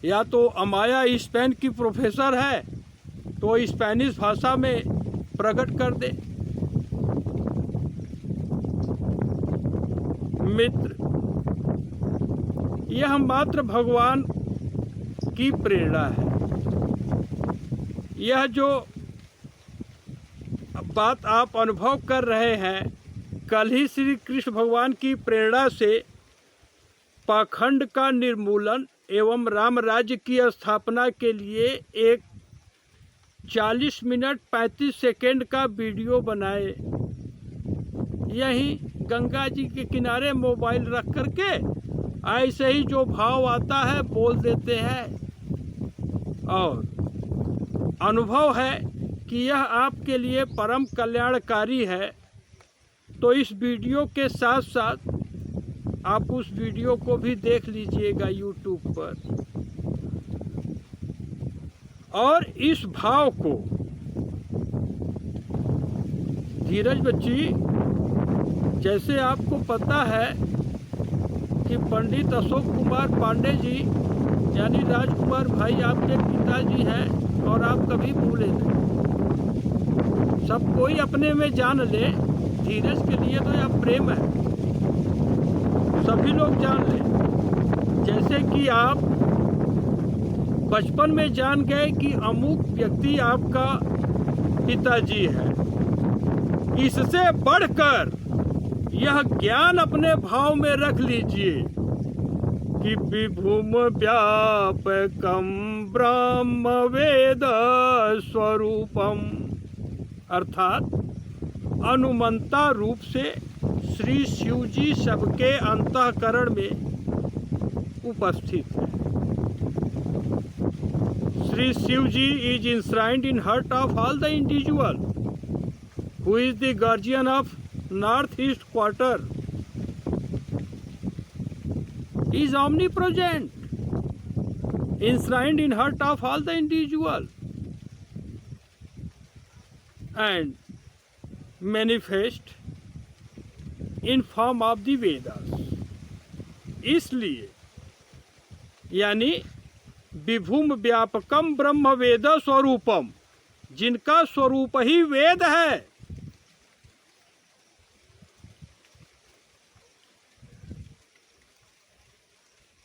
या तो अमाया स्पेन की प्रोफेसर है तो स्पेनिश भाषा में प्रकट कर दे। मित्र, यह मात्र भगवान की प्रेरणा है। यह जो बात आप अनुभव कर रहे हैं, कल ही श्री कृष्ण भगवान की प्रेरणा से पाखंड का निर्मूलन एवं राम राज्य की स्थापना के लिए एक 40 मिनट 35 सेकेंड का वीडियो बनाए। यही गंगा जी के किनारे मोबाइल रख करके ऐसे ही जो भाव आता है बोल देते हैं, और अनुभव है कि यह आपके लिए परम कल्याणकारी है। तो इस वीडियो के साथ साथ आप उस वीडियो को भी देख लीजिएगा यूट्यूब पर, और इस भाव को धीरज बच्ची, जैसे आपको पता है कि पंडित अशोक कुमार पांडे जी यानी राजकुमार भाई आपके पिताजी हैं, और आप कभी भूले नहीं। सब कोई अपने में जान ले, धीरज के लिए तो यह प्रेम है, सभी लोग जान ले। जैसे कि आप बचपन में जान गए कि अमुक व्यक्ति आपका पिताजी है, इससे बढ़कर यह ज्ञान अपने भाव में रख लीजिए कि विभुम व्यापकम ब्रह्म वेद स्वरूपम, अर्थात अनुमंता रूप से श्री शिव जी सबके अंतःकरण में उपस्थित है। Shri Shiv ji is enshrined in heart of all the individual who is the guardian of north east quarter, is omnipresent, enshrined in heart of all the individual and manifest in form of the Vedas। इसलिए यानी विभुम व्यापकम ब्रह्म वेद स्वरूपम, जिनका स्वरूप ही वेद है,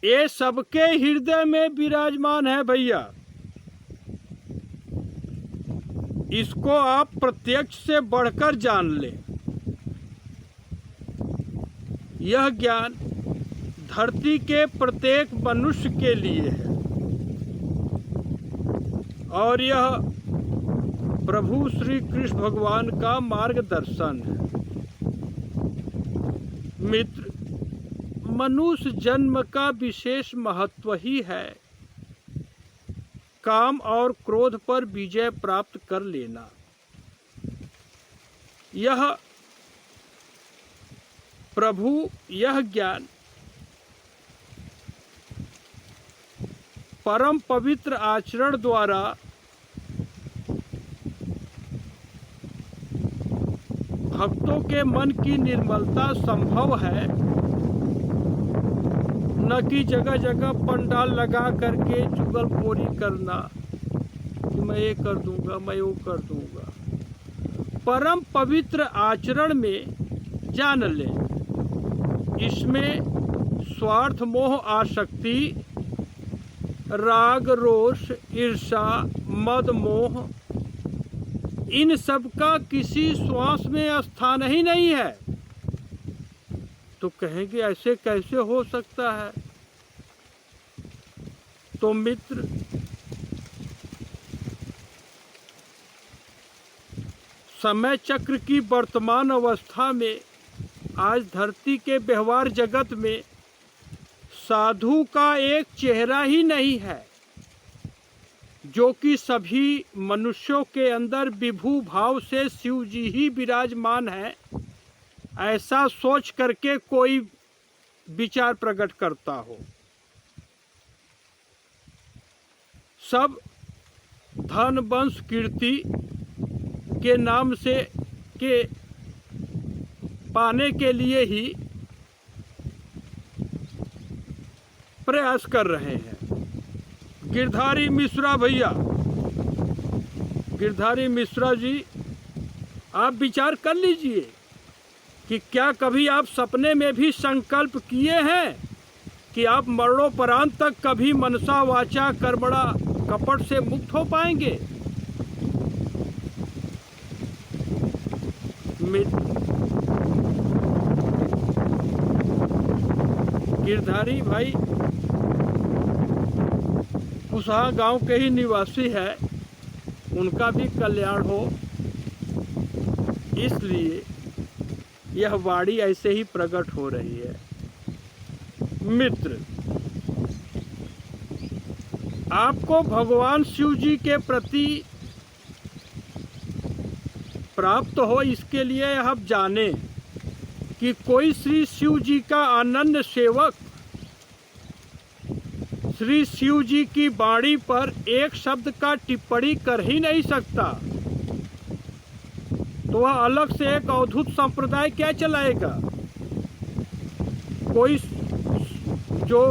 ये सबके हृदय में विराजमान है भैया। इसको आप प्रत्यक्ष से बढ़कर जान लें। यह ज्ञान धरती के प्रत्येक मनुष्य के लिए है, और यह प्रभु श्री कृष्ण भगवान का मार्गदर्शन है। मित्र, मनुष्य जन्म का विशेष महत्व ही है काम और क्रोध पर विजय प्राप्त कर लेना। यह प्रभु यह ज्ञान परम पवित्र आचरण द्वारा भक्तों के मन की निर्मलता संभव है, न कि जगह जगह पंडाल लगा करके चुगलखोरी करना कि मैं ये कर दूंगा, मैं वो कर दूंगा। परम पवित्र आचरण में जान ले, इसमें स्वार्थ मोह आसक्ति राग रोष ईर्षा मद मोह इन सब का किसी श्वास में स्थान ही नहीं है। तो कहेंगे ऐसे कैसे हो सकता है? तो मित्र, समय चक्र की वर्तमान अवस्था में आज धरती के व्यवहार जगत में साधु का एक चेहरा ही नहीं है, जो कि सभी मनुष्यों के अंदर विभू भाव से शिव जी ही विराजमान है, ऐसा सोच करके कोई विचार प्रकट करता हो। सब धन वंश कीर्ति के नाम से के पाने के लिए ही प्रयास कर रहे हैं। गिरधारी मिश्रा भैया, गिरधारी मिश्रा जी, आप विचार कर लीजिए कि क्या कभी आप सपने में भी संकल्प किए हैं कि आप मरणोपरांत तक कभी मनसा वाचा कर्मणा कपट से मुक्त हो पाएंगे? गिरधारी भाई कुशहा गांव के ही निवासी है, उनका भी कल्याण हो, इसलिए यह वाणी ऐसे ही प्रकट हो रही है। मित्र, आपको भगवान शिव जी के प्रति प्राप्त हो, इसके लिए आप जानें कि कोई श्री शिव जी का अनन्य सेवक श्री शिव जी की वाणी पर एक शब्द का टिप्पणी कर ही नहीं सकता, तो वह अलग से एक अवधूत संप्रदाय क्या चलाएगा? कोई जो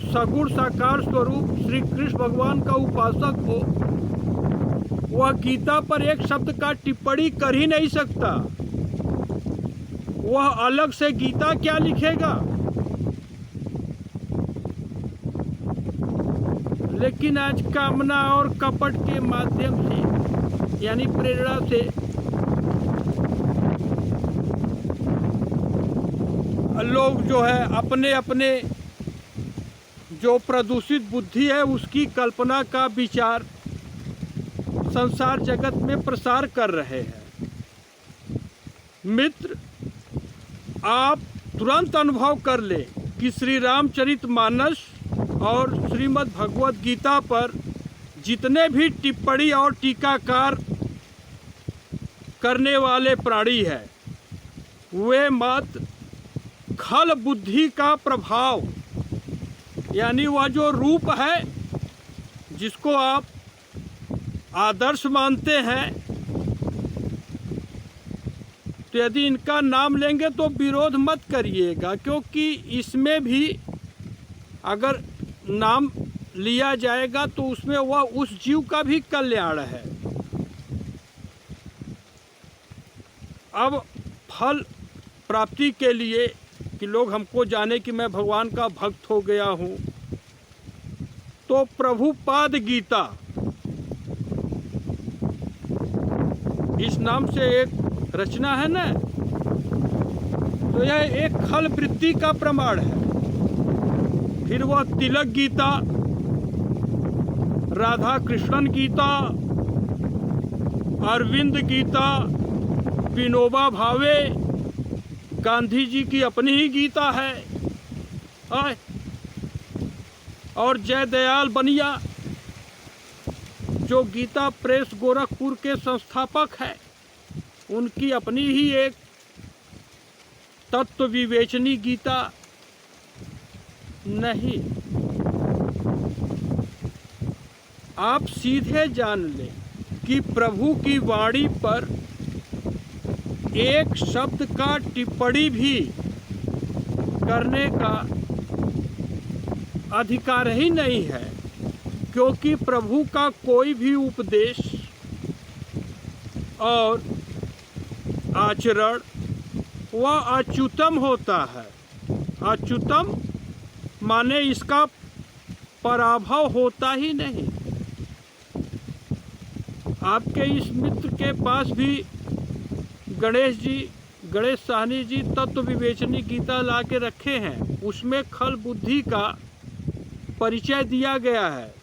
सगुण साकार स्वरूप श्री कृष्ण भगवान का उपासक हो, वह गीता पर एक शब्द का टिप्पणी कर ही नहीं सकता, वह अलग से गीता क्या लिखेगा? लेकिन आज कामना और कपट के माध्यम से यानी प्रेरणा से लोग जो है अपने अपने जो प्रदूषित बुद्धि है उसकी कल्पना का विचार संसार जगत में प्रसार कर रहे हैं। मित्र, आप तुरंत अनुभव कर लें कि श्री रामचरितमानस और श्रीमद् भगवत गीता पर जितने भी टिप्पणी और टीकाकार करने वाले प्राणी हैं, वे मात्र खल बुद्धि का प्रभाव, यानी वह जो रूप है जिसको आप आदर्श मानते हैं, तो यदि इनका नाम लेंगे तो विरोध मत करिएगा, क्योंकि इसमें भी अगर नाम लिया जाएगा तो उसमें वह उस जीव का भी कल्याण है। अब फल प्राप्ति के लिए कि लोग हमको जाने कि मैं भगवान का भक्त हो गया हूँ, तो प्रभुपाद गीता इस नाम से एक रचना है ना, तो यह एक खल वृत्ति का प्रमाण है। फिर वह तिलक गीता, राधा कृष्णन गीता, अरविंद गीता, विनोबा भावे, गांधी जी की अपनी ही गीता है, और जय दयाल बनिया जो गीता प्रेस गोरखपुर के संस्थापक है, उनकी अपनी ही एक तत्व विवेचनी गीता नहीं। आप सीधे जान लें कि प्रभु की वाणी पर एक शब्द का टिप्पणी भी करने का अधिकार ही नहीं है, क्योंकि प्रभु का कोई भी उपदेश और आचरण वह अच्युतम होता है। अच्युतम माने इसका पराभव होता ही नहीं। आपके इस मित्र के पास भी गणेश साहनी जी तत्व विवेचनी गीता ला के रखे हैं, उसमें खल बुद्धि का परिचय दिया गया है।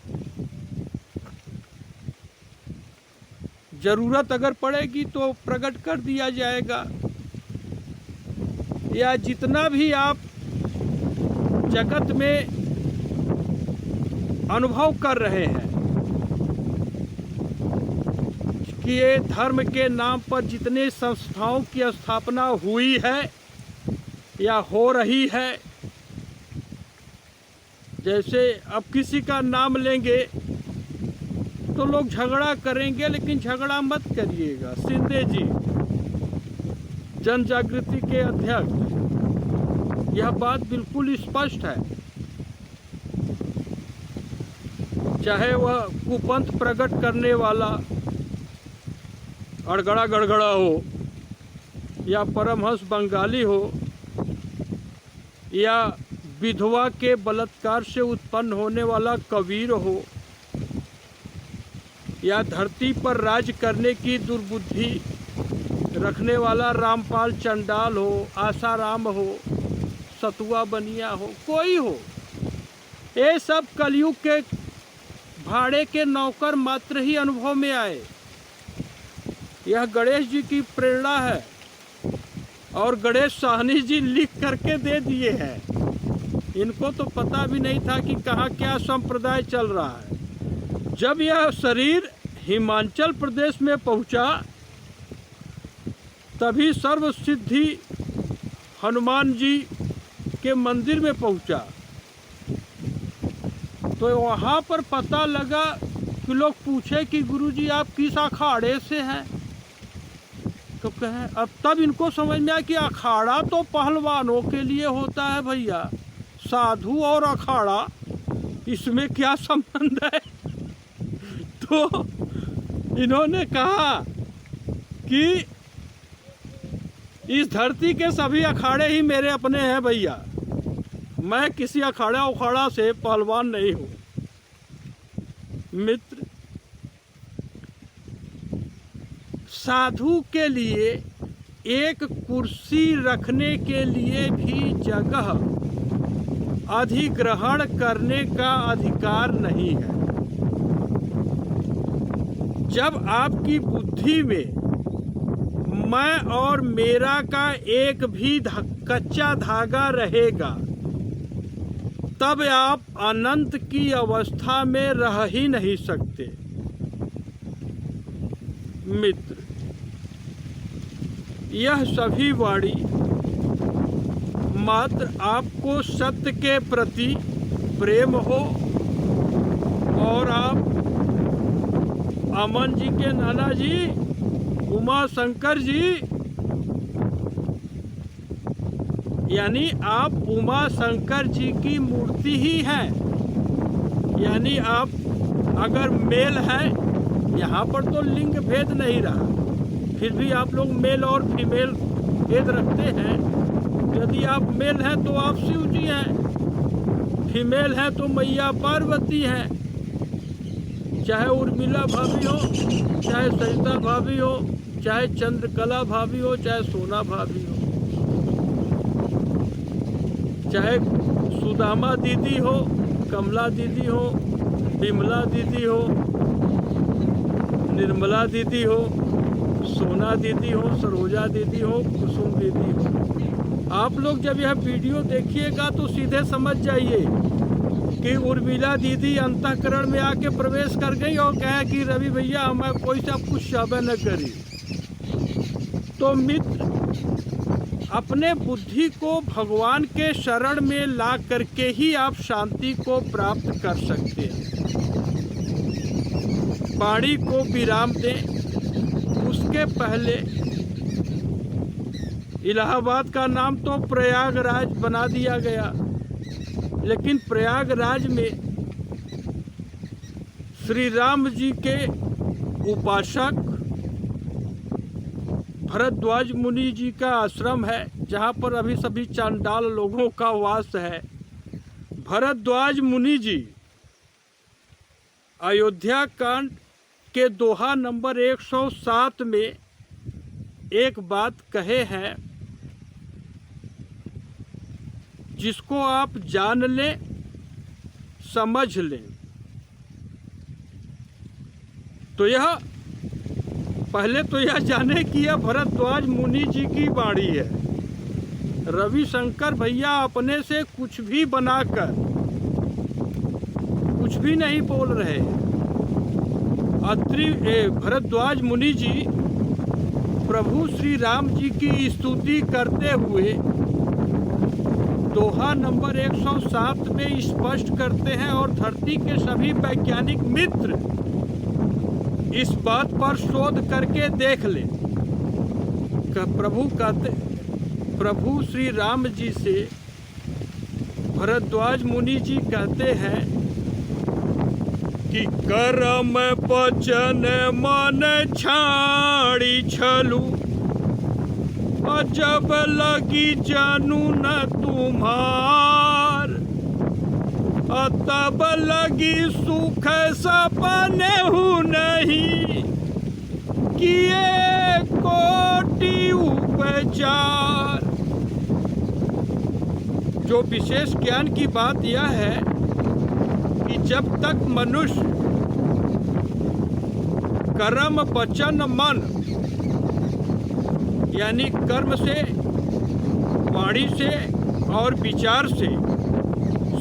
ज़रूरत अगर पड़ेगी तो प्रकट कर दिया जाएगा। या जितना भी आप जगत में अनुभव कर रहे हैं कि ये धर्म के नाम पर जितने संस्थाओं की स्थापना हुई है या हो रही है, जैसे अब किसी का नाम लेंगे तो लोग झगड़ा करेंगे, लेकिन झगड़ा मत करिएगा। शिंदे जी जन जागृति के अध्यक्ष, यह बात बिल्कुल स्पष्ट है। चाहे वह कुपंथ प्रकट करने वाला अड़गड़ा गड़गड़ा हो, या परमहंस बंगाली हो, या विधवा के बलात्कार से उत्पन्न होने वाला कबीर हो, या धरती पर राज करने की दुर्बुद्धि रखने वाला रामपाल चंडाल हो, आसाराम हो, सतुआ बनिया हो, कोई हो, ये सब कलयुग के भाड़े के नौकर मात्र ही अनुभव में आए। यह गणेश जी की प्रेरणा है और गणेश साहनी जी लिख करके दे दिए हैं। इनको तो पता भी नहीं था कि कहाँ क्या संप्रदाय चल रहा है। जब यह शरीर हिमाचल प्रदेश में पहुंचा, तभी सर्व सिद्धि हनुमान जी के मंदिर में पहुंचा, तो वहाँ पर पता लगा कि लोग पूछे कि गुरुजी आप किस अखाड़े से हैं, तो कहें, अब तब इनको समझ में आया कि अखाड़ा तो पहलवानों के लिए होता है भैया, साधु और अखाड़ा इसमें क्या संबंध है। तो इन्होंने कहा कि इस धरती के सभी अखाड़े ही मेरे अपने हैं भैया, मैं किसी अखाड़ा उखाड़ा से पहलवान नहीं हूँ। मित्र, साधु के लिए एक कुर्सी रखने के लिए भी जगह अधिग्रहण करने का अधिकार नहीं है। जब आपकी बुद्धि में मैं और मेरा का एक भी कच्चा धागा रहेगा, तब आप अनंत की अवस्था में रह ही नहीं सकते। मित्र, यह सभी वाणी मात्र आपको सत्य के प्रति प्रेम हो और आप अमन जी के नाना जी, उमा शंकर जी, यानी आप उमा शंकर जी की मूर्ति ही हैं। यानी आप अगर मेल हैं, यहाँ पर तो लिंग भेद नहीं रहा, फिर भी आप लोग मेल और फीमेल भेद रखते हैं। यदि आप मेल हैं तो आप शिव जी हैं, फीमेल हैं तो मैया पार्वती हैं। चाहे उर्मिला भाभी हो, चाहे सरिता भाभी हो, चाहे चंद्रकला भाभी हो, चाहे सोना भाभी हो, चाहे सुदामा दीदी हो, कमला दीदी हो, विमला दीदी हो, निर्मला दीदी हो, सोना दीदी हो, सरोजा दीदी हो, कुसुम दीदी हो। आप लोग जब यह वीडियो देखिएगा तो सीधे समझ जाइए कि उर्मिला दीदी अंतःकरण में आके प्रवेश कर गई और कहा कि रवि भैया हमें कोई सा कुछ शाबा न करी। तो मित्र, अपने बुद्धि को भगवान के शरण में ला करके ही आप शांति को प्राप्त कर सकते हैं। वाणी को विराम दें, उसके पहले इलाहाबाद का नाम तो प्रयागराज बना दिया गया, लेकिन प्रयागराज में श्री राम जी के उपासक भरद्वाज मुनि जी का आश्रम है, जहाँ पर अभी सभी चांडाल लोगों का वास है। भरद्वाज मुनि जी अयोध्या कांड के दोहा नंबर 107 में एक बात कहे हैं, जिसको आप जान लें, समझ लें, तो यह पहले तो यह जाने कि यह भरद्वाज मुनि जी की वाणी है। रविशंकर भैया अपने से कुछ भी बनाकर कुछ भी नहीं बोल रहे। अत्रि भरद्वाज मुनि जी प्रभु श्री राम जी की स्तुति करते हुए दोहा नंबर 107 में स्पष्ट करते हैं और धरती के सभी वैज्ञानिक मित्र इस बात पर शोध करके देख ले। प्रभु श्री राम जी से भरद्वाज मुनि जी कहते हैं कि कर्म बचन मन छाड़ी छलू, जब लगी जानू न तुम्हार, तब लगी सुख सपने हूँ नहीं, किए कोटि उपचार। जो विशेष ज्ञान की बात यह है कि जब तक मनुष्य कर्म वचन मन यानी कर्म से, वाणी से और विचार से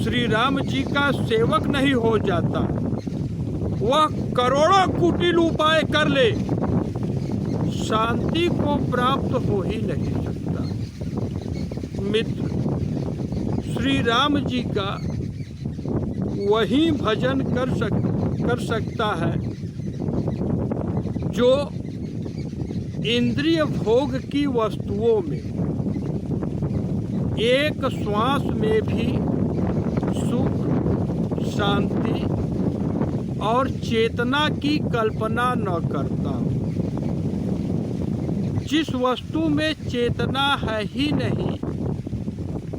श्री राम जी का सेवक नहीं हो जाता, वह करोड़ों कुटिल उपाय कर ले, शांति को प्राप्त हो ही नहीं सकता। मित्र, श्री राम जी का वही भजन कर सकता है जो इंद्रिय भोग की वस्तुओं में एक श्वास में भी सुख, शांति और चेतना की कल्पना न करता। जिस वस्तु में चेतना है ही नहीं,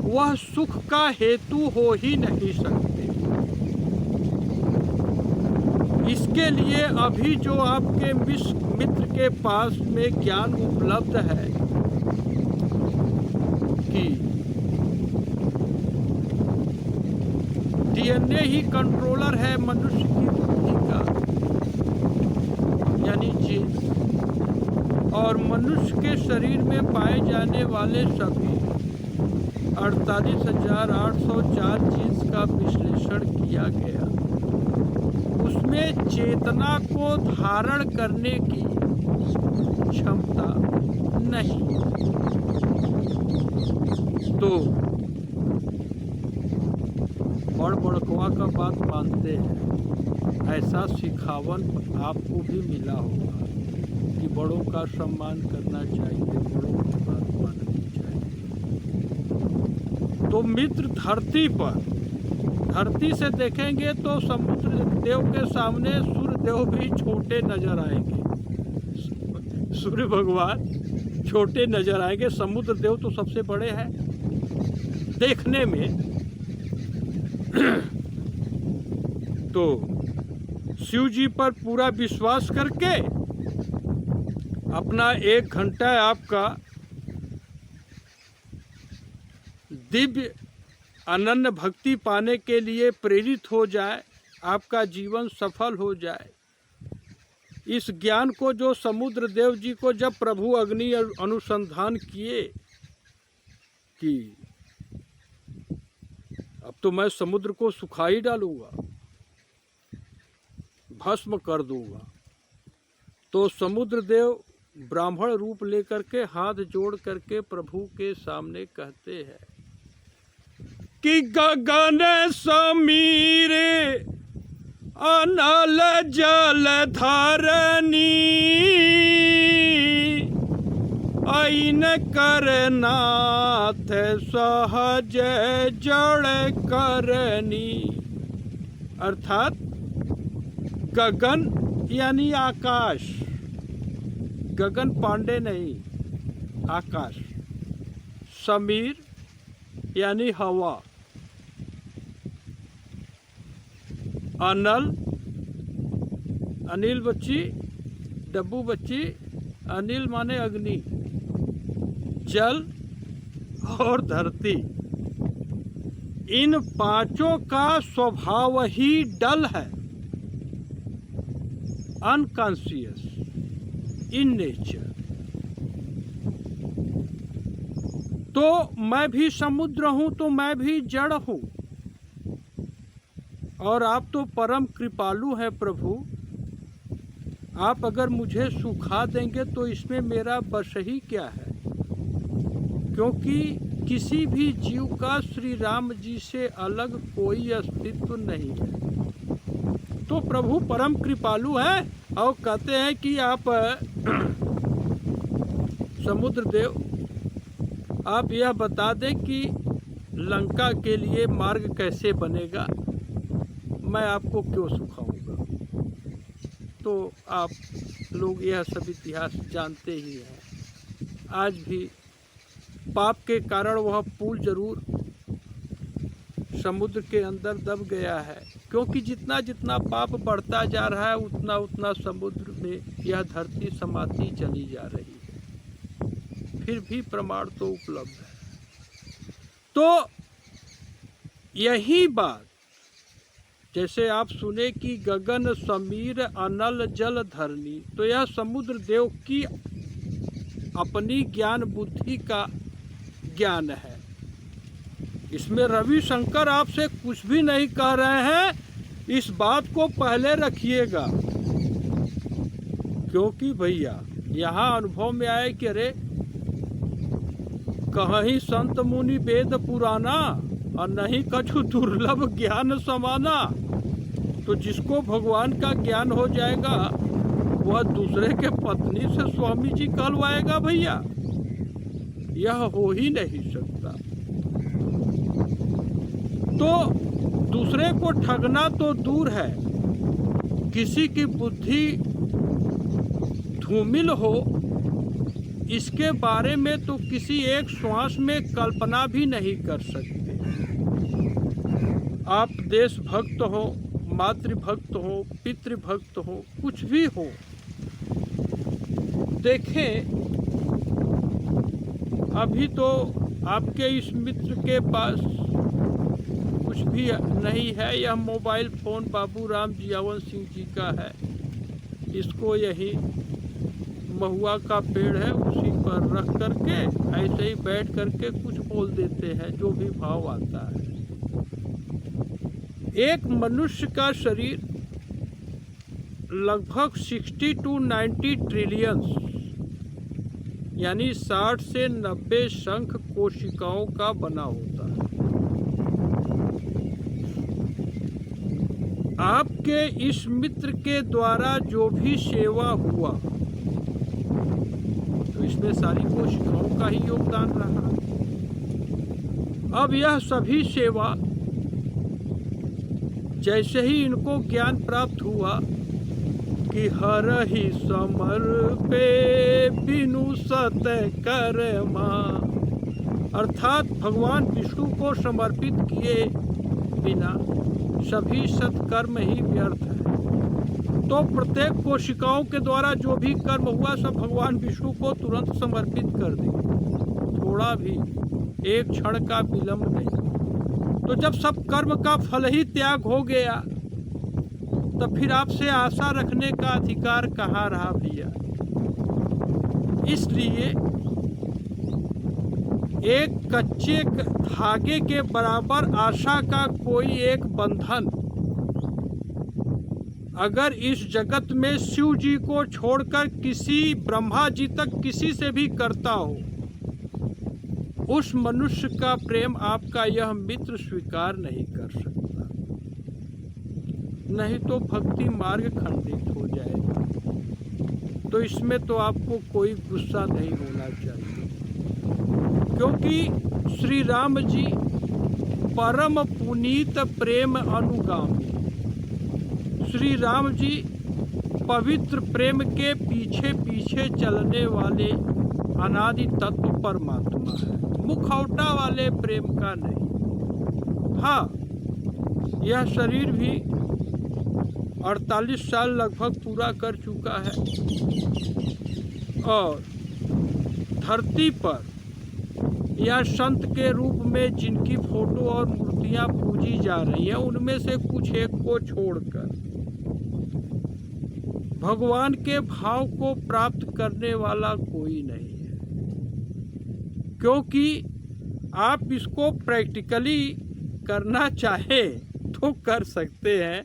वह सुख का हेतु हो ही नहीं सकते। इसके लिए अभी जो आपके मित्र के पास में ज्ञान उपलब्ध है कि डीएनए ही कंट्रोलर है मनुष्य की बुद्धि का, यानी जीन्स, और मनुष्य के शरीर में पाए जाने वाले सभी 48,804 जीन्स का विश्लेषण किया गया। उसमें चेतना को धारण करने की क्षमता नहीं। तो बड़ बड़कवा का बात मानते हैं, ऐसा सिखावन आपको भी मिला होगा कि बड़ों का सम्मान करना चाहिए, बड़ों की बात माननी चाहिए। तो मित्र, धरती से देखेंगे तो समुद्र देव के सामने सूर्य देव भी छोटे नजर आएंगे, सूर्य भगवान छोटे नजर आएंगे, समुद्र देव तो सबसे बड़े हैं देखने में। तो शिव जी पर पूरा विश्वास करके अपना 1 घंटा आपका दिव्य अनन्य भक्ति पाने के लिए प्रेरित हो जाए, आपका जीवन सफल हो जाए। इस ज्ञान को जो समुद्र देव जी को जब प्रभु अग्नि अनुसंधान किए कि अब तो मैं समुद्र को सुखा ही डालूंगा, भस्म कर दूंगा, तो समुद्र देव ब्राह्मण रूप लेकर के हाथ जोड़ करके प्रभु के सामने कहते हैं कि गगन समीर अनल जल धरनी, ऐन करनाथ सहज जड़ करनी। अर्थात गगन यानी आकाश, गगन पांडे नहीं, आकाश, समीर यानी हवा, अनल, अनिल बच्ची, डब्बू बच्ची, अनिल माने अग्नि, जल और धरती, इन पांचों का स्वभाव ही डल है, अनकॉन्शियस। In nature. तो मैं भी समुद्र हूं, तो मैं भी जड़ हूं, और आप तो परम कृपालु हैं प्रभु। आप अगर मुझे सुखा देंगे तो इसमें मेरा बस ही क्या है, क्योंकि किसी भी जीव का श्री राम जी से अलग कोई अस्तित्व नहीं है। तो प्रभु परम कृपालु हैं और कहते हैं कि आप समुद्र देव, आप यह बता दें कि लंका के लिए मार्ग कैसे बनेगा, मैं आपको क्यों सुखाऊंगा। तो आप लोग यह सब इतिहास जानते ही हैं। आज भी पाप के कारण वह पुल जरूर समुद्र के अंदर दब गया है, क्योंकि जितना जितना पाप बढ़ता जा रहा है उतना उतना समुद्र में यह धरती समाती चली जा रही है। फिर भी प्रमाण तो उपलब्ध है। तो यही बात, जैसे आप सुने कि गगन समीर अनल जल धरनी, तो यह समुद्र देव की अपनी ज्ञान बुद्धि का ज्ञान है। इसमें रविशंकर आपसे कुछ भी नहीं कह रहे हैं, इस बात को पहले रखिएगा। क्योंकि भैया यहाँ अनुभव में आए कि अरे कहीं संत मुनि वेद पुराना और नहीं कछु दुर्लभ ज्ञान समाना। तो जिसको भगवान का ज्ञान हो जाएगा वह दूसरे के पत्नी से स्वामी जी कहलवाएगा भैया, यह हो ही नहीं सकता। तो दूसरे को ठगना तो दूर है, किसी की बुद्धि धूमिल हो इसके बारे में तो किसी एक श्वास में कल्पना भी नहीं कर सकते। आप देशभक्त हो, मातृभक्त हो, पितृभक्त हो, कुछ भी हो, देखें अभी तो आपके इस मित्र के पास कुछ भी नहीं है। यह मोबाइल फ़ोन बाबू राम जियावन सिंह जी का है। इसको यही महुआ का पेड़ है उसी पर रख करके ऐसे ही बैठ करके कुछ बोल देते हैं जो भी भाव आता है। एक मनुष्य का शरीर लगभग 60 to 90 ट्रिलियंस यानी 60 से 90 शंख कोशिकाओं का बना होता है। आपके इस मित्र के द्वारा जो भी सेवा हुआ तो इसमें सारी कोशिकाओं का ही योगदान रहा। अब यह सभी सेवा जैसे ही इनको ज्ञान प्राप्त हुआ कि हर ही समर पे बिनु सत कर्मा, अर्थात भगवान विष्णु को समर्पित किए बिना सभी सत्कर्म ही व्यर्थ है। तो प्रत्येक कोशिकाओं के द्वारा जो भी कर्म हुआ सब भगवान विष्णु को तुरंत समर्पित कर दिए, थोड़ा भी एक क्षण का विलंब नहीं। तो जब सब कर्म का फल ही त्याग हो गया तो फिर आपसे आशा रखने का अधिकार कहाँ रहा भैया। इसलिए एक कच्चे धागे के बराबर आशा का कोई एक बंधन अगर इस जगत में शिव जी को छोड़कर किसी ब्रह्मा जी तक किसी से भी करता हो, उस मनुष्य का प्रेम आपका यह मित्र स्वीकार नहीं कर सकता, नहीं तो भक्ति मार्ग खंडित हो जाएगा। तो इसमें तो आपको कोई गुस्सा नहीं होना चाहिए, क्योंकि श्री राम जी परम पुनीत प्रेम अनुगामी, श्री राम जी पवित्र प्रेम के पीछे पीछे चलने वाले अनादि तत्व परमात्मा है, मुखौटा वाले प्रेम का नहीं। हाँ, यह शरीर भी 48 साल लगभग पूरा कर चुका है और धरती पर यह संत के रूप में जिनकी फोटो और मूर्तियां पूजी जा रही हैं उनमें से कुछ एक को छोड़कर भगवान के भाव को प्राप्त करने वाला कोई नहीं है, क्योंकि आप इसको प्रैक्टिकली करना चाहें तो कर सकते हैं।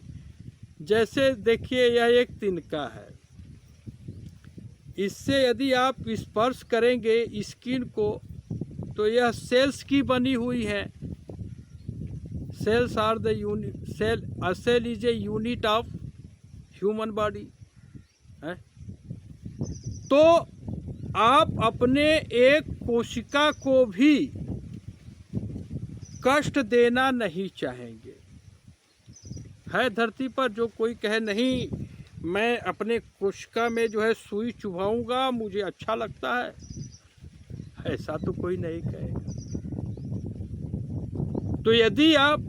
जैसे देखिए, यह एक तिनका है, इससे यदि आप स्पर्श करेंगे स्किन को तो यह सेल्स की बनी हुई है। Cells are the unit, cell is a unit of human body है। तो आप अपने एक कोशिका को भी कष्ट देना नहीं चाहेंगे। है धरती पर जो कोई कहे नहीं मैं अपने कोशिका में जो है सुई चुभाऊंगा, मुझे अच्छा लगता है, ऐसा तो कोई नहीं कहेगा। तो यदि आप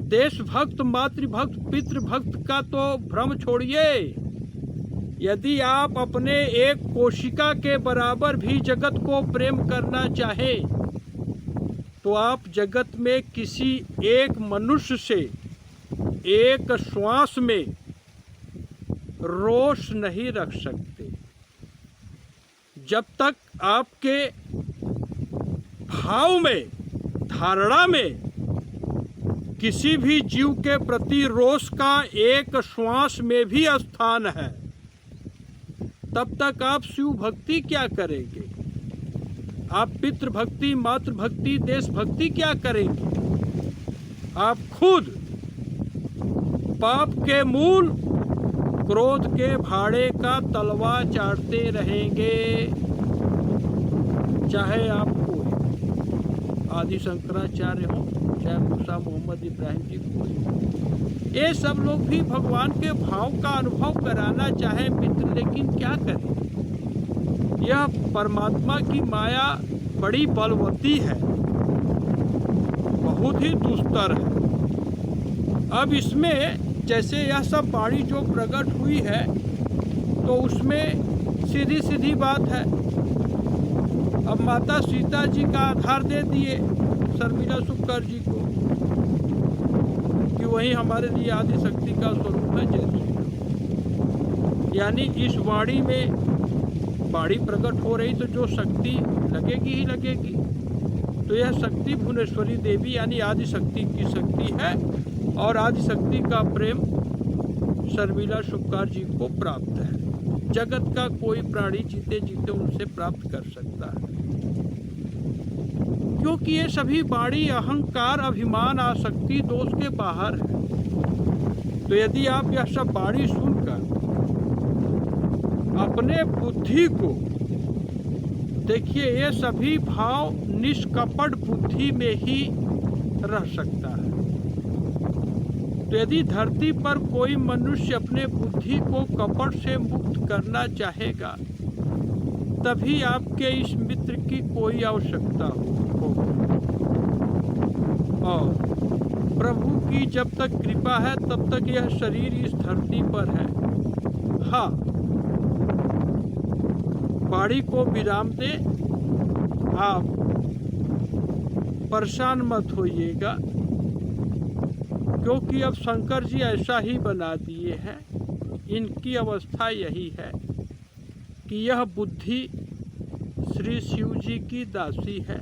देशभक्त, मातृभक्त, पितृभक्त का तो भ्रम छोड़िए, यदि आप अपने एक कोशिका के बराबर भी जगत को प्रेम करना चाहें तो आप जगत में किसी एक मनुष्य से एक श्वास में रोष नहीं रख सकते। जब तक आपके भाव में, धारणा में किसी भी जीव के प्रति रोष का एक श्वास में भी स्थान है, तब तक आप शिव भक्ति क्या करेंगे? आप पितृभक्ति, मातृभक्ति, देशभक्ति क्या करेंगे? आप खुद पाप के मूल, क्रोध के भाड़े का तलवा चाटते रहेंगे। चाहे आप कोई आदि शंकराचार्य हो, चाहे मूसा मोहम्मद इब्राहिम जी कोई, ये सब लोग भी भगवान के भाव का अनुभव कराना चाहे पितृ, लेकिन क्या करें? यह परमात्मा की माया बड़ी बलवती है, बहुत ही दुस्तर है। अब इसमें जैसे यह सब वाणी जो प्रकट हुई है तो उसमें सीधी सीधी बात है। अब माता सीता जी का आधार दे दिए शर्मिला सुक्कर जी को कि वही हमारे लिए आदि शक्ति का स्वरूप है, जय श्री राम। यानी इस वाणी में वाणी प्रकट हो रही तो जो शक्ति लगेगी ही लगेगी। तो यह शक्ति भुवनेश्वरी देवी यानी आदि शक्ति की शक्ति है और आदि शक्ति का प्रेम शर्मिला सुक्कर जी को प्राप्त है। जगत का कोई प्राणी जीते जीते उनसे प्राप्त कर सकता है, क्योंकि ये सभी वाणी अहंकार, अभिमान, आसक्ति, दोष के बाहर है। तो यदि आप यह सब वाणी सुनकर अपने बुद्धि को देखिए, ये सभी भाव निष्कपट बुद्धि में ही रह सकता है। तो यदि धरती पर कोई मनुष्य अपने बुद्धि को कपट से मुक्त करना चाहेगा, तभी आपके इस मित्र की कोई आवश्यकता हो। और प्रभु की जब तक कृपा है तब तक यह शरीर इस धरती पर है। हाँ, वाणी को विराम दे, आप परेशान मत होइएगा, क्योंकि अब शंकर जी ऐसा ही बना दिए हैं। इनकी अवस्था यही है कि यह बुद्धि श्री शिव जी की दासी है,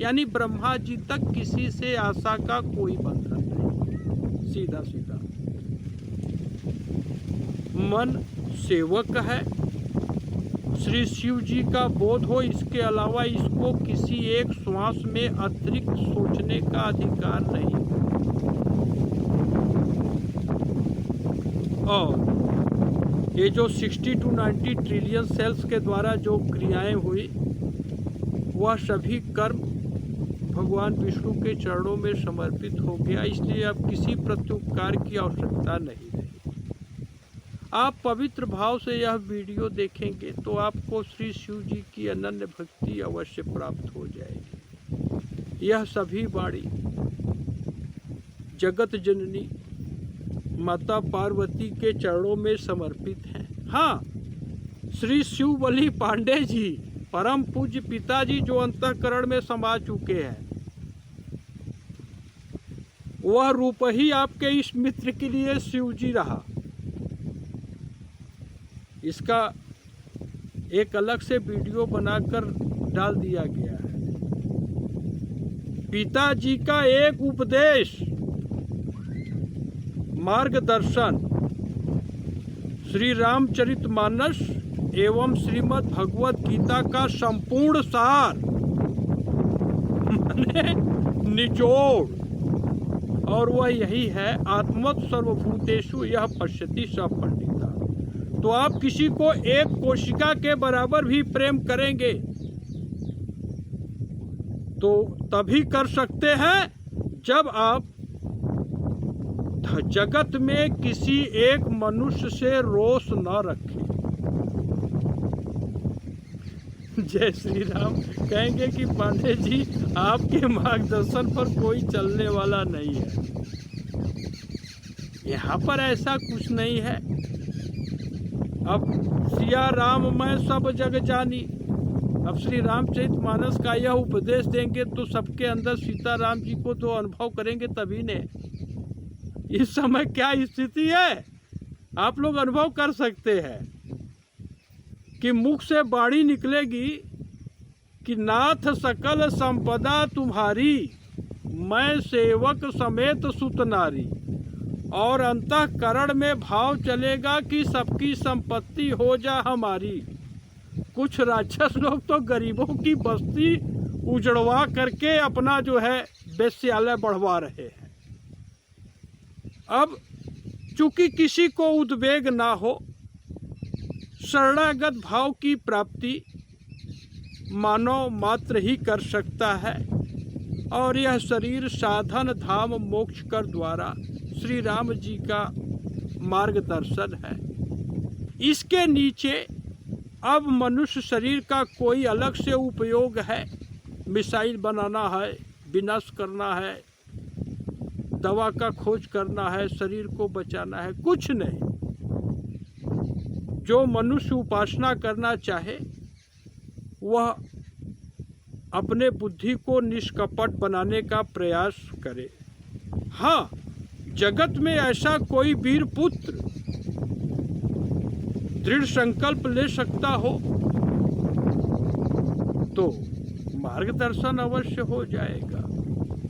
यानी ब्रह्मा जी तक किसी से आशा का कोई बंधन नहीं, सीधा सीधा मन सेवक है। श्री शिव जी का बोध हो, इसके अलावा इसको किसी एक श्वास में अतिरिक्त सोचने का अधिकार नहीं। और ये जो 60 to 90 ट्रिलियन सेल्स के द्वारा जो क्रियाएं हुई, वह सभी कर्म भगवान विष्णु के चरणों में समर्पित हो गया। इसलिए अब किसी प्रत्युपकार की आवश्यकता नहीं रही। आप पवित्र भाव से यह वीडियो देखेंगे तो आपको श्री शिव जी की अनन्य भक्ति अवश्य प्राप्त हो जाएगी। यह सभी वाणी जगत जननी माता पार्वती के चरणों में समर्पित हैं। हाँ, श्री शिव बलि पांडे जी, परम पूज्य पिताजी जो अंतःकरण में समा चुके हैं, वह रूप ही आपके इस मित्र के लिए शिव जी रहा। इसका एक अलग से वीडियो बनाकर डाल दिया गया है। पिताजी का एक उपदेश, मार्गदर्शन, श्री रामचरितमानस एवं श्रीमद् भगवत गीता का संपूर्ण सार, माने निचोड़, और वह यही है, आत्मत सर्वभूतेषु यह पश्यति स पंडिता। तो आप किसी को एक कोशिका के बराबर भी प्रेम करेंगे तो तभी कर सकते हैं जब आप जगत में किसी एक मनुष्य से रोष न रखें। जय श्री राम। कहेंगे कि पांडे जी आपके मार्गदर्शन पर कोई चलने वाला नहीं है। यहाँ पर ऐसा कुछ नहीं है। अब सिया राम मैं सब जग जानी, अब श्री रामचरितमानस का यह उपदेश देंगे तो सबके अंदर सीताराम जी को तो अनुभव करेंगे तभी ने। इस समय क्या स्थिति है आप लोग अनुभव कर सकते हैं कि मुख से वाणी निकलेगी कि नाथ सकल संपदा तुम्हारी, मैं सेवक समेत सुत नारी, और अंतःकरण में भाव चलेगा कि सबकी संपत्ति हो जा हमारी। कुछ राक्षस लोग तो गरीबों की बस्ती उजड़वा करके अपना जो है वेश्यालय बढ़वा रहे हैं। अब चूंकि किसी को उद्वेग ना हो, शरणागत भाव की प्राप्ति मानव मात्र ही कर सकता है, और यह शरीर साधन धाम मोक्ष कर द्वारा श्री राम जी का मार्गदर्शन है। इसके नीचे अब मनुष्य शरीर का कोई अलग से उपयोग है, मिसाइल बनाना है, विनाश करना है, दवा का खोज करना है, शरीर को बचाना है, कुछ नहीं। जो मनुष्य उपासना करना चाहे वह अपने बुद्धि को निष्कपट बनाने का प्रयास करे। हाँ, जगत में ऐसा कोई वीर पुत्र दृढ़ संकल्प ले सकता हो तो मार्गदर्शन अवश्य हो जाएगा।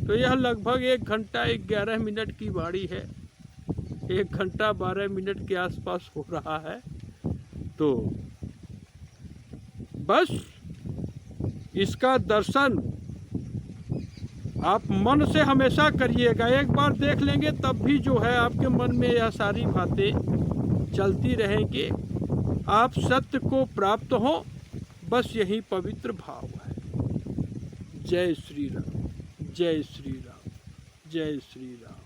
तो यह लगभग 1 घंटा 11 मिनट की वाणी है, 1 घंटा 12 मिनट के आसपास हो रहा है। तो बस इसका दर्शन आप मन से हमेशा करिएगा। एक बार देख लेंगे तब भी जो है आपके मन में यह सारी बातें चलती रहेंगी, आप सत्य को प्राप्त हो, बस यही पवित्र भाव है। जय श्री राम, जय श्री राम, जय श्री राम।